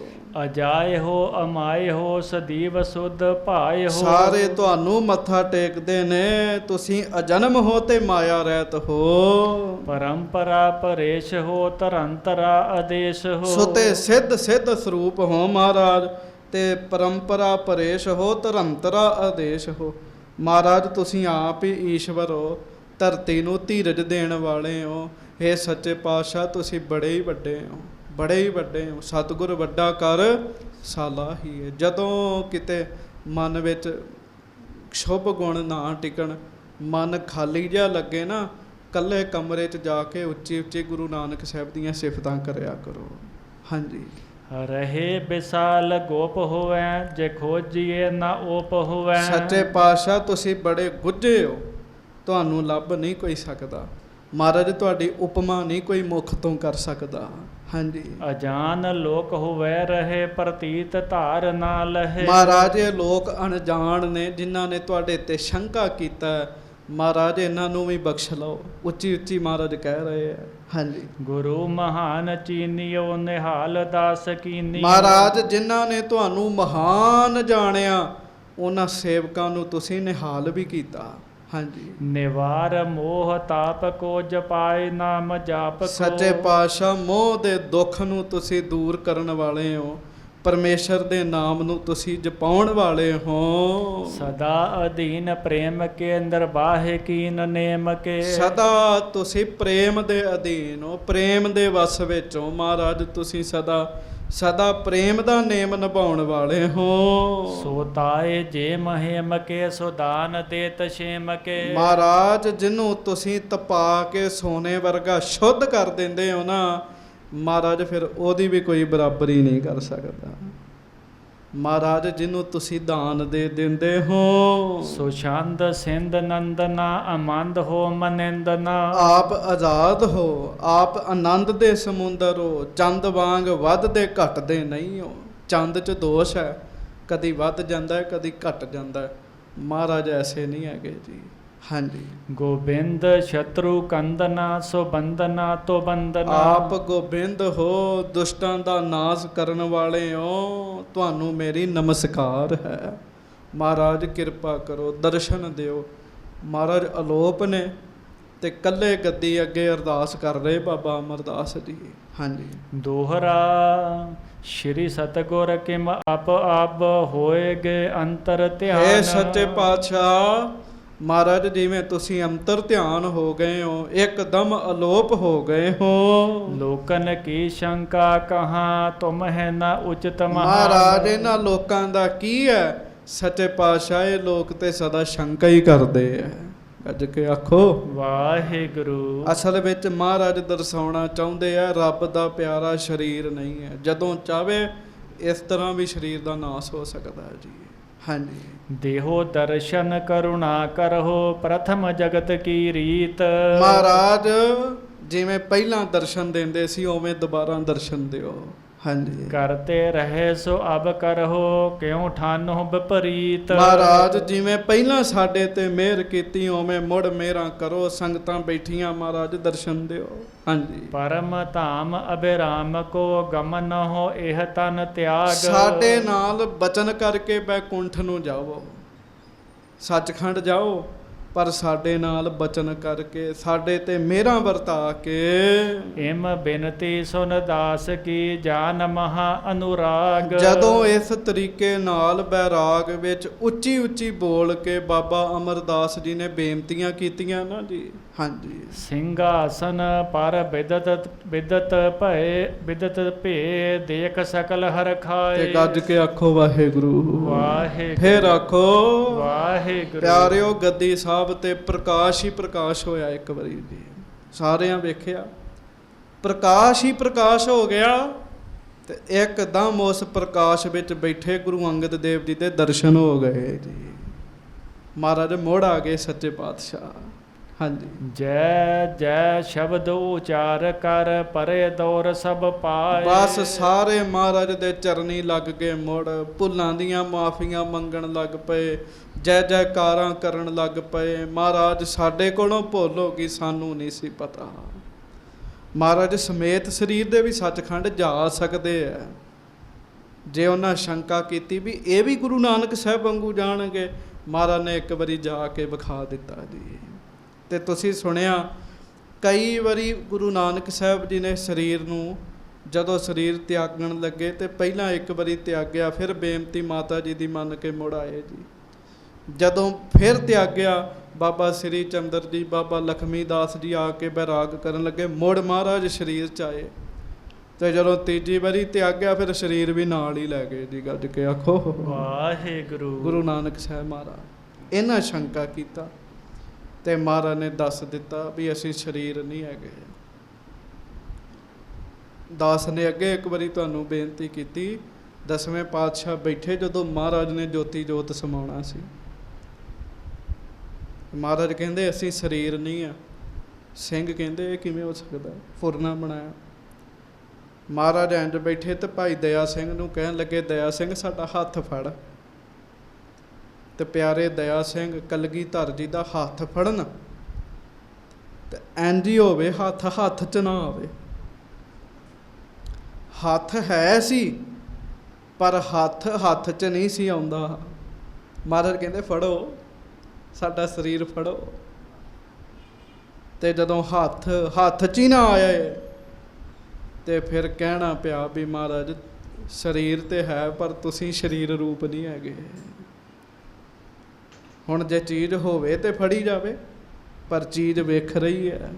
ਅਜਾਏ ਹੋ ਅਮਾਏ ਹੋ ਸਦੀਵ ਸੁਧ ਭਾਏ ਹੋ। ਸਾਰੇ ਤੁਹਾਨੂੰ ਮੱਥਾ ਟੇਕਦੇ ਨੇ, ਤੁਸੀਂ ਅਜਨਮ ਹੋ ਤੇ ਮਾਇਆ ਰਹਿਤ ਹੋ। ਪਰੰਪਰਾ ਪਰੇਸ਼ ਹੋ ਧਰੰਤਰਾ ਆਦੇਸ਼ ਹੋ। ਸੁਤੇ ਸਿੱਧ ਸਿੱਧ ਸਰੂਪ ਹੋ ਮਹਾਰਾਜ, ਤੇ ਪਰੰਪਰਾ ਪਰੇਸ਼ ਹੋ ਧਰੰਤਰਾ ਆਦੇਸ਼ ਹੋ। ਮਹਾਰਾਜ ਤੁਸੀਂ ਆਪ ਹੀ ਈਸ਼ਵਰ ਹੋ, ਧਰਤੀ ਨੂੰ ਧੀਰਜ ਦੇਣ ਵਾਲੇ ਹੋ। ਹੇ ਸੱਚੇ ਪਾਤਸ਼ਾਹ ਤੁਸੀਂ ਬੜੇ ਹੀ ਵੱਡੇ ਹੋ, ਬੜੇ ਹੀ ਵੱਡੇ ਹੋ। ਸਤਿਗੁਰ ਵੱਡਾ ਕਰ ਸਾਲਾ ਹੀ ਹੈ। ਜਦੋਂ ਕਿਤੇ ਮਨ ਵਿੱਚ ਸ਼ੁਭ ਗੁਣ ਨਾ ਟਿਕਣ, ਮਨ ਖਾਲੀ ਜਿਹਾ ਲੱਗੇ ਨਾ, ਇਕੱਲੇ ਕਮਰੇ 'ਚ ਜਾ ਕੇ ਉੱਚੀ ਉੱਚੀ ਗੁਰੂ ਨਾਨਕ ਸਾਹਿਬ ਦੀਆਂ ਸਿਫਤਾਂ ਕਰਿਆ ਕਰੋ। ਹਾਂਜੀ। ਰਹੇ ਵਿਸਾਲ ਗੋਪ ਹੋਵੈ ਜੇ ਖੋਜੀਏ ਨਾ ਓਪ ਹੋਵੈ। ਸੱਚੇ ਪਾਤਸ਼ਾਹ ਤੁਸੀਂ ਬੜੇ ਗੁੱਝੇ ਹੋ, ਤੁਹਾਨੂੰ ਲੱਭ ਨਹੀਂ ਕੋਈ ਸਕਦਾ। ਮਹਾਰਾਜ ਤੁਹਾਡੀ ਉਪਮਾ ਨਹੀਂ ਕੋਈ ਮੁਖ ਤੋਂ ਕਰ ਸਕਦਾ। ਹਾਂਜੀ। ਅਜਾਨ ਲੋਕ ਹੋਵੈ ਰਹੇ ਪ੍ਰਤੀਤ ਧਾਰ ਨਾ ਲਹੇ। ਮਹਾਰਾਜ ਇਹ ਲੋਕ ਅਣਜਾਣ ਨੇ ਜਿਨ੍ਹਾਂ ਨੇ ਤੁਹਾਡੇ ਤੇ ਸ਼ੰਕਾ ਕੀਤਾ ਹੈ, ਮਹਾਰਾਜ ਇਹਨਾਂ ਨੂੰ ਵੀ ਬਖਸ਼ ਲਓ। ਉੱਚੀ ਉੱਚੀ ਮਹਾਰਾਜ ਕਹਿ ਰਹੇ ਹੈ। ਹਾਂਜੀ। ਗੁਰੂ ਮਹਾਨ ਚੀਨਿਓ ਨਿਹਾਲ ਦਾਸ ਕੀਨੀ। ਮਹਾਰਾਜ ਜਿਨ੍ਹਾਂ ਨੇ ਤੁਹਾਨੂੰ ਮਹਾਨ ਜਾਣਿਆ, ਉਹਨਾਂ ਸੇਵਕਾਂ ਨੂੰ ਤੁਸੀਂ ਨਿਹਾਲ ਵੀ ਕੀਤਾ। ਹਾਂਜੀ। ਨਿਵਾਰ ਮੋਹ ਤਾਪ ਕੋ ਜਪਾਏ ਨਾਮ ਜਾਪ ਕੋ। ਸੱਚੇ ਪਾਤਸ਼ਾਹ ਮੋਹ ਦੇ ਦੁੱਖ ਨੂੰ ਤੁਸੀਂ ਦੂਰ ਕਰਨ ਵਾਲੇ ਹੋ, ਪਰਮੇਸ਼ਰ ਦੇ ਨਾਮ ਨੂੰ ਤੁਸੀਂ ਜਪਾਉਣ ਵਾਲੇ ਹੋ। ਸਦਾ ਅਧੀਨ ਪ੍ਰੇਮ ਕੇ ਨਿਰਵਾਹਿ ਕੀਨ ਨੇਮ ਕੇ। ਸਦਾ ਤੁਸੀਂ ਪ੍ਰੇਮ ਦੇ ਅਧੀਨ ਹੋ, ਪ੍ਰੇਮ ਦੇ ਵਸ ਵਿੱਚ ਹੋ। ਮਹਾਰਾਜ ਤੁਸੀਂ ਸਦਾ ਪ੍ਰੇਮ ਦਾ ਨੇਮ ਨਿਭਾਉਣ ਵਾਲੇ ਹੋ। ਸੋ ਤਾਏ ਜੇ ਮਹਿਮ ਕੇ ਸੁਦਾਨ ਦੇ ਤਸ਼ੇਮ ਕੇ। ਮਹਾਰਾਜ ਜਿਹਨੂੰ ਤੁਸੀਂ ਤਪਾ ਕੇ ਸੋਨੇ ਵਰਗਾ ਸ਼ੁੱਧ ਕਰ ਦਿੰਦੇ ਹੋ ਨਾ, ਮਹਾਰਾਜ ਫਿਰ ਉਹਦੀ ਵੀ ਕੋਈ ਬਰਾਬਰੀ ਨਹੀਂ ਕਰ ਸਕਦਾ। ਮਹਾਰਾਜ ਜਿਹਨੂੰ ਤੁਸੀਂ ਦਾਨ ਦੇ ਦਿੰਦੇ ਹੋ। ਸੁਛੰਦ ਸਿੰਧ ਨੰਦਨਾ ਅਮੰਦ ਹੋ ਮਨਿੰਦਨਾ। ਆਪ ਆਜ਼ਾਦ ਹੋ, ਆਪ ਆਨੰਦ ਦੇ ਸਮੁੰਦਰ ਹੋ, ਚੰਦ ਵਾਂਗ ਵੱਧਦੇ ਘਟਦੇ ਨਹੀਂ ਹੋ। ਚੰਦ 'ਚ ਦੋਸ਼ ਹੈ, ਕਦੀ ਵੱਧ ਜਾਂਦਾ ਹੈ ਕਦੀ ਘਟ ਜਾਂਦਾ ਹੈ। ਮਹਾਰਾਜ ਐਸੇ ਨਹੀਂ ਹੈਗੇ ਜੀ। ਹਾਂਜੀ। ਗੋਬਿੰਦ ਸ਼ਤਰੂ ਕੰਦਨਾ ਸੋ ਬੰਦਨਾ ਤੋ ਬੰਦਨਾ। ਆਪ ਗੋਬਿੰਦ ਹੋ, ਦੁਸ਼ਟਾਂ ਦਾ ਨਾਸ਼ ਕਰਨ ਵਾਲੇ ਹੋ, ਤੁਹਾਨੂੰ ਮੇਰੀ ਨਮਸਕਾਰ ਹੈ। ਮਹਾਰਾਜ ਕਿਰਪਾ ਕਰੋ, ਦਰਸ਼ਨ ਦਿਓ। ਮਹਾਰਾਜ ਅਲੋਪ ਨੇ ਤੇ ਕੱਲੇ ਗੱਦੀ ਅੱਗੇ ਅਰਦਾਸ ਕਰ ਰਹੇ ਬਾਬਾ ਅਮਰਦਾਸ ਜੀ। ਹਾਂਜੀ। ਦੋਹਰਾ ਸ਼੍ਰੀ ਸਤਿਗੁਰ ਕਿਮ ਆਪ ਆਪ ਹੋਏਗੇ ਅੰਤਰ ਧਿਆਨ। ਇਹ ਸੱਚੇ ਪਾਤਸ਼ਾਹ ਮਹਾਰਾਜ ਜਿਵੇਂ ਤੁਸੀਂ ਅੰਤਰ ਧਿਆਨ ਹੋ ਗਏ ਹੋ, ਇੱਕਦਮ ਅਲੋਪ ਹੋ ਗਏ ਹੋ। ਲੋਕਨ ਕੀ ਸ਼ੰਕਾ ਕਹਾਂ ਤੁਮ ਹੈ ਨਾ ਉਚਿਤ ਮਹਾਨ। ਮਹਾਰਾਜ ਇਹਨਾਂ ਲੋਕਾਂ ਦਾ ਕੀ ਹੈ? ਸੱਚੇ ਪਾਤਸ਼ਾਹ ਇਹ ਲੋਕ ਤੇ ਸਦਾ ਸ਼ੰਕਾ ਹੀ ਕਰਦੇ ਆ। ਗੱਜ ਕੇ ਆਖੋ ਵਾਹਿਗੁਰੂ। ਅਸਲ ਵਿੱਚ ਮਹਾਰਾਜ ਦਰਸਾਉਣਾ ਚਾਹੁੰਦੇ ਆ ਰੱਬ ਦਾ ਪਿਆਰਾ ਸਰੀਰ ਨਹੀਂ ਹੈ। ਜਦੋਂ ਚਾਹਵੇ ਇਸ ਤਰ੍ਹਾਂ ਵੀ ਸਰੀਰ ਦਾ ਨਾਸ ਹੋ ਸਕਦਾ ਹੈ ਜੀ। ਹਾਂਜੀ। ਦੇਹੋ ਦਰਸ਼ਨ ਕਰੁਣਾ ਕਰਹੁ ਪ੍ਰਥਮ ਜਗਤ ਕੀ ਰੀਤ। ਮਹਾਰਾਜ ਜਿਵੇਂ ਪਹਿਲਾਂ ਦਰਸ਼ਨ ਦਿੰਦੇ ਸੀ ਉਵੇਂ ਦੁਬਾਰਾ ਦਰਸ਼ਨ ਦਿਓ। ਹਾਂਜੀ। ਕਰਤੇ ਰਹੇ ਸੋ ਅਬ ਕਰਹੁ ਕਿਉ ਠਾਨੋ ਵਿਪਰੀਤ। ਮਹਾਰਾਜ ਜਿਵੇਂ ਪਹਿਲਾਂ ਸਾਡੇ ਤੇ ਮਿਹਰ ਕੀਤੀ ਉਵੇਂ ਮੁੜ ਮਿਹਰਾਂ ਕਰੋ। ਸੰਗਤਾਂ ਬੈਠੀਆਂ ਮਹਾਰਾਜ ਦਰਸ਼ਨ ਦਿਓ। ਹਾਂਜੀ। ਪਰਮ ਧਾਮ ਅਬਿਰਾਮ ਕੋ ਗਮਨ ਹੋ ਇਹ ਤਨ ਤਿਆਗ। ਸਾਡੇ ਨਾਲ ਬਚਨ ਕਰਕੇ ਬੈਕੁੰਠ ਨੂੰ ਜਾਓ, ਸੱਚਖੰਡ ਜਾਓ, ਪਰ ਸਾਡੇ ਨਾਲ ਬਚਨ ਕਰਕੇ, ਸਾਡੇ ਤੇ ਮਿਹਰਾਂ ਵਰਤਾ ਕੇ। ਇਮ ਬਿਨਤੀ ਸੁਨ ਦਾਸ ਕੀ ਜਾਨ ਮਹਾ ਅਨੁਰਾਗ। ਜਦੋਂ ਇਸ ਤਰੀਕੇ ਨਾਲ ਬੈਰਾਗ ਵਿੱਚ ਉੱਚੀ ਉੱਚੀ ਬੋਲ ਕੇ ਬਾਬਾ ਅਮਰਦਾਸ ਜੀ ਨੇ ਬੇਨਤੀਆਂ ਕੀਤੀਆਂ ਨਾ ਜੀ। ਹਾਂਜੀ। ਸਿੰਘਾਸਨ ਪਰ ਬਿਦਤ ਭੇ ਦੇਖ ਸਕਲ ਹਰ ਖਾਏ। ਤੇ ਗੱਜ ਕੇ ਆਖੋ ਵਾਹਿਗੁਰੂ। ਵਾਹਿਗੁਰੂ। ਫੇਰ ਆਖੋ ਵਾਹਿਗੁਰੂ। ਪਿਆਰਿਓ ਗੱਦੀ ਸਾਹਿਬ ਤੇ ਪ੍ਰਕਾਸ਼ ਹੀ ਪ੍ਰਕਾਸ਼ ਹੋਇਆ ਇੱਕ ਵਾਰੀ ਜੀ। ਸਾਰਿਆਂ ਵੇਖਿਆ ਪ੍ਰਕਾਸ਼ ਹੀ ਪ੍ਰਕਾਸ਼ ਹੋ ਗਿਆ ਤੇ ਇੱਕਦਮ ਉਸ ਪ੍ਰਕਾਸ਼ ਵਿੱਚ ਬੈਠੇ ਗੁਰੂ ਅੰਗਦ ਦੇਵ ਜੀ ਦੇ ਦਰਸ਼ਨ ਹੋ ਗਏ ਜੀ। ਮਹਾਰਾਜ ਮੁੜ ਆ ਗਏ ਸੱਚੇ ਪਾਤਸ਼ਾਹ। ਹਾਂਜੀ। ਜੈ ਜੈ ਸ਼ਬਦ ਉਚਾਰ ਕਰ ਪਰੇ ਦੌਰ ਸਭ ਪਾਏ। ਬਸ ਸਾਰੇ ਮਹਾਰਾਜ ਦੇ ਚਰਨੀ ਲੱਗ ਕੇ ਮੁੜ ਭੁੱਲਾਂ ਦੀਆਂ ਮਾਫੀਆਂ ਮੰਗਣ ਲੱਗ ਪਏ, ਜੈ ਜੈਕਾਰਾਂ ਕਰਨ ਲੱਗ ਪਏ। ਮਹਾਰਾਜ ਸਾਡੇ ਕੋਲੋਂ ਭੁੱਲ ਹੋ ਗਈ, ਸਾਨੂੰ ਨਹੀਂ ਸੀ ਪਤਾ। ਮਹਾਰਾਜ ਸਮੇਤ ਸਰੀਰ ਦੇ ਵੀ ਸੱਚਖੰਡ ਜਾ ਸਕਦੇ ਆ। ਜੇ ਉਹਨਾਂ ਸ਼ੰਕਾ ਕੀਤੀ ਵੀ ਇਹ ਵੀ ਗੁਰੂ ਨਾਨਕ ਸਾਹਿਬ ਵਾਂਗੂ ਜਾਣਗੇ, ਮਹਾਰਾਜ ਨੇ ਇੱਕ ਵਾਰੀ ਜਾ ਕੇ ਵਿਖਾ ਦਿੱਤਾ ਜੀ। ਤੇ ਤੁਸੀਂ ਸੁਣਿਆ ਕਈ ਵਾਰੀ ਗੁਰੂ ਨਾਨਕ ਸਾਹਿਬ ਜੀ ਨੇ ਸਰੀਰ ਨੂੰ ਜਦੋਂ ਸਰੀਰ ਤਿਆਗਣ ਲੱਗੇ ਤੇ ਪਹਿਲਾਂ ਇੱਕ ਵਾਰੀ ਤਿਆਗਿਆ, ਫਿਰ ਬੇਨਤੀ ਮਾਤਾ ਜੀ ਦੀ ਮੰਨ ਕੇ ਮੁੜ ਆਏ ਜੀ। ਜਦੋਂ ਫਿਰ ਤਿਆਗਿਆ, ਬਾਬਾ ਸ੍ਰੀ ਚੰਦਰ ਜੀ, ਬਾਬਾ ਲਖਮੀ ਦਾਸ ਜੀ ਆ ਕੇ ਬੈਰਾਗ ਕਰਨ ਲੱਗੇ, ਮੁੜ ਮਹਾਰਾਜ ਸਰੀਰ 'ਚ ਆਏ। ਤੇ ਜਦੋਂ ਤੀਜੀ ਵਾਰੀ ਤਿਆਗਿਆ, ਫਿਰ ਸਰੀਰ ਵੀ ਨਾਲ ਹੀ ਲੈ ਗਏ ਜੀ। ਗੱਜ ਕੇ ਆਖੋ ਵਾਹਿਗੁਰੂ। ਗੁਰੂ ਨਾਨਕ ਸਾਹਿਬ ਮਹਾਰਾਜ ਇਹਨਾਂ ਸ਼ੰਕਾ ਕੀਤਾ ਤੇ ਮਹਾਰਾਜ ਨੇ ਦੱਸ ਦਿੱਤਾ ਵੀ ਅਸੀਂ ਸਰੀਰ ਨਹੀਂ ਹੈਗੇ। ਦਾਸ ਨੇ ਅੱਗੇ ਇੱਕ ਵਾਰੀ ਤੁਹਾਨੂੰ ਬੇਨਤੀ ਕੀਤੀ, 10ਵੇਂ ਪਾਤਸ਼ਾਹ ਬੈਠੇ ਜਦੋਂ ਮਹਾਰਾਜ ਨੇ ਜੋਤੀ ਜੋਤ ਸਮਾਉਣਾ ਸੀ, ਮਹਾਰਾਜ ਕਹਿੰਦੇ ਅਸੀਂ ਸਰੀਰ ਨਹੀਂ ਆ। ਸਿੰਘ ਕਹਿੰਦੇ ਇਹ ਕਿਵੇਂ ਹੋ ਸਕਦਾ, ਫੁਰਨਾ ਬਣਾਇਆ। ਮਹਾਰਾਜ ਇੰਝ ਬੈਠੇ ਤੇ ਭਾਈ ਦਇਆ ਸਿੰਘ ਨੂੰ ਕਹਿਣ ਲੱਗੇ, ਦਇਆ ਸਿੰਘ ਸਾਡਾ ਹੱਥ ਫੜ। ਤੇ ਪਿਆਰੇ ਦਇਆ ਸਿੰਘ ਕਲਗੀਧਰ ਜੀ ਦਾ ਹੱਥ ਫੜਨ ਤੇ ਇੰਝ ਹੀ ਹੋਵੇ, ਹੱਥ ਹੱਥ 'ਚ ਨਾ ਆਵੇ। ਹੱਥ ਹੈ ਸੀ ਪਰ ਹੱਥ ਹੱਥ 'ਚ ਨਹੀਂ ਸੀ ਆਉਂਦਾ। ਮਹਾਰਾਜ ਕਹਿੰਦੇ ਫੜੋ ਸਾਡਾ ਸਰੀਰ ਫੜੋ। ਤੇ ਜਦੋਂ ਹੱਥ ਹੱਥ 'ਚ ਹੀ ਨਾ ਆਇਆ ਤੇ ਫਿਰ ਕਹਿਣਾ ਪਿਆ ਵੀ ਮਹਾਰਾਜ ਸਰੀਰ ਤੇ ਹੈ ਪਰ ਤੁਸੀਂ ਸਰੀਰ ਰੂਪ ਨਹੀਂ ਹੈਗੇ। ਹੁਣ ਜੇ ਚੀਜ਼ ਹੋਵੇ ਤੇ ਫੜੀ ਜਾਵੇ, ਪਰ ਚੀਜ਼ ਵੇਖ ਰਹੀ ਹੈ।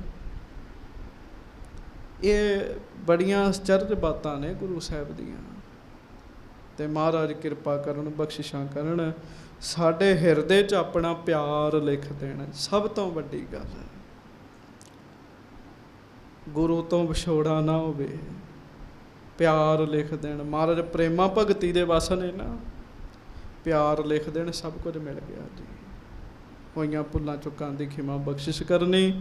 ਇਹ ਬੜੀਆਂ ਅਚਰਜ ਬਾਤਾਂ ਨੇ ਗੁਰੂ ਸਾਹਿਬ ਦੀਆਂ। ਤੇ ਮਹਾਰਾਜ ਕਿਰਪਾ ਕਰਨ, ਬਖਸ਼ਿਸ਼ਾਂ ਕਰਨ, ਸਾਡੇ ਹਿਰਦੇ 'ਚ ਆਪਣਾ ਪਿਆਰ ਲਿਖ ਦੇਣ, ਸਭ ਤੋਂ ਵੱਡੀ ਗੱਲ ਹੈ। ਗੁਰੂ ਤੋਂ ਵਿਛੋੜਾ ਨਾ ਹੋਵੇ, ਪਿਆਰ ਲਿਖ ਦੇਣ। ਮਹਾਰਾਜ ਪ੍ਰੇਮਾ ਭਗਤੀ ਦੇ ਵਸ ਨੇ ਨਾ, ਪਿਆਰ ਲਿਖ ਦੇਣ, ਸਭ ਕੁਝ ਮਿਲ ਗਿਆ ਜੀ। ਹੋਈਆਂ ਭੁੱਲਾਂ ਚੁੱਕਾਂ ਦੀ ਖਿਮਾ ਬਖਸ਼ਿਸ਼ ਕਰਨੀ,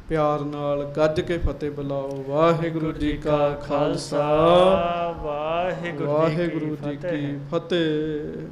ਪਿਆਰ ਨਾਲ ਗੱਜ ਕੇ ਫਤਿਹ ਬੁਲਾਓ। ਵਾਹਿਗੁਰੂ ਜੀ ਕਾ ਖਾਲਸਾ, ਵਾਹਿਗੁਰੂ ਜੀ ਕੀ ਫਤਿਹ।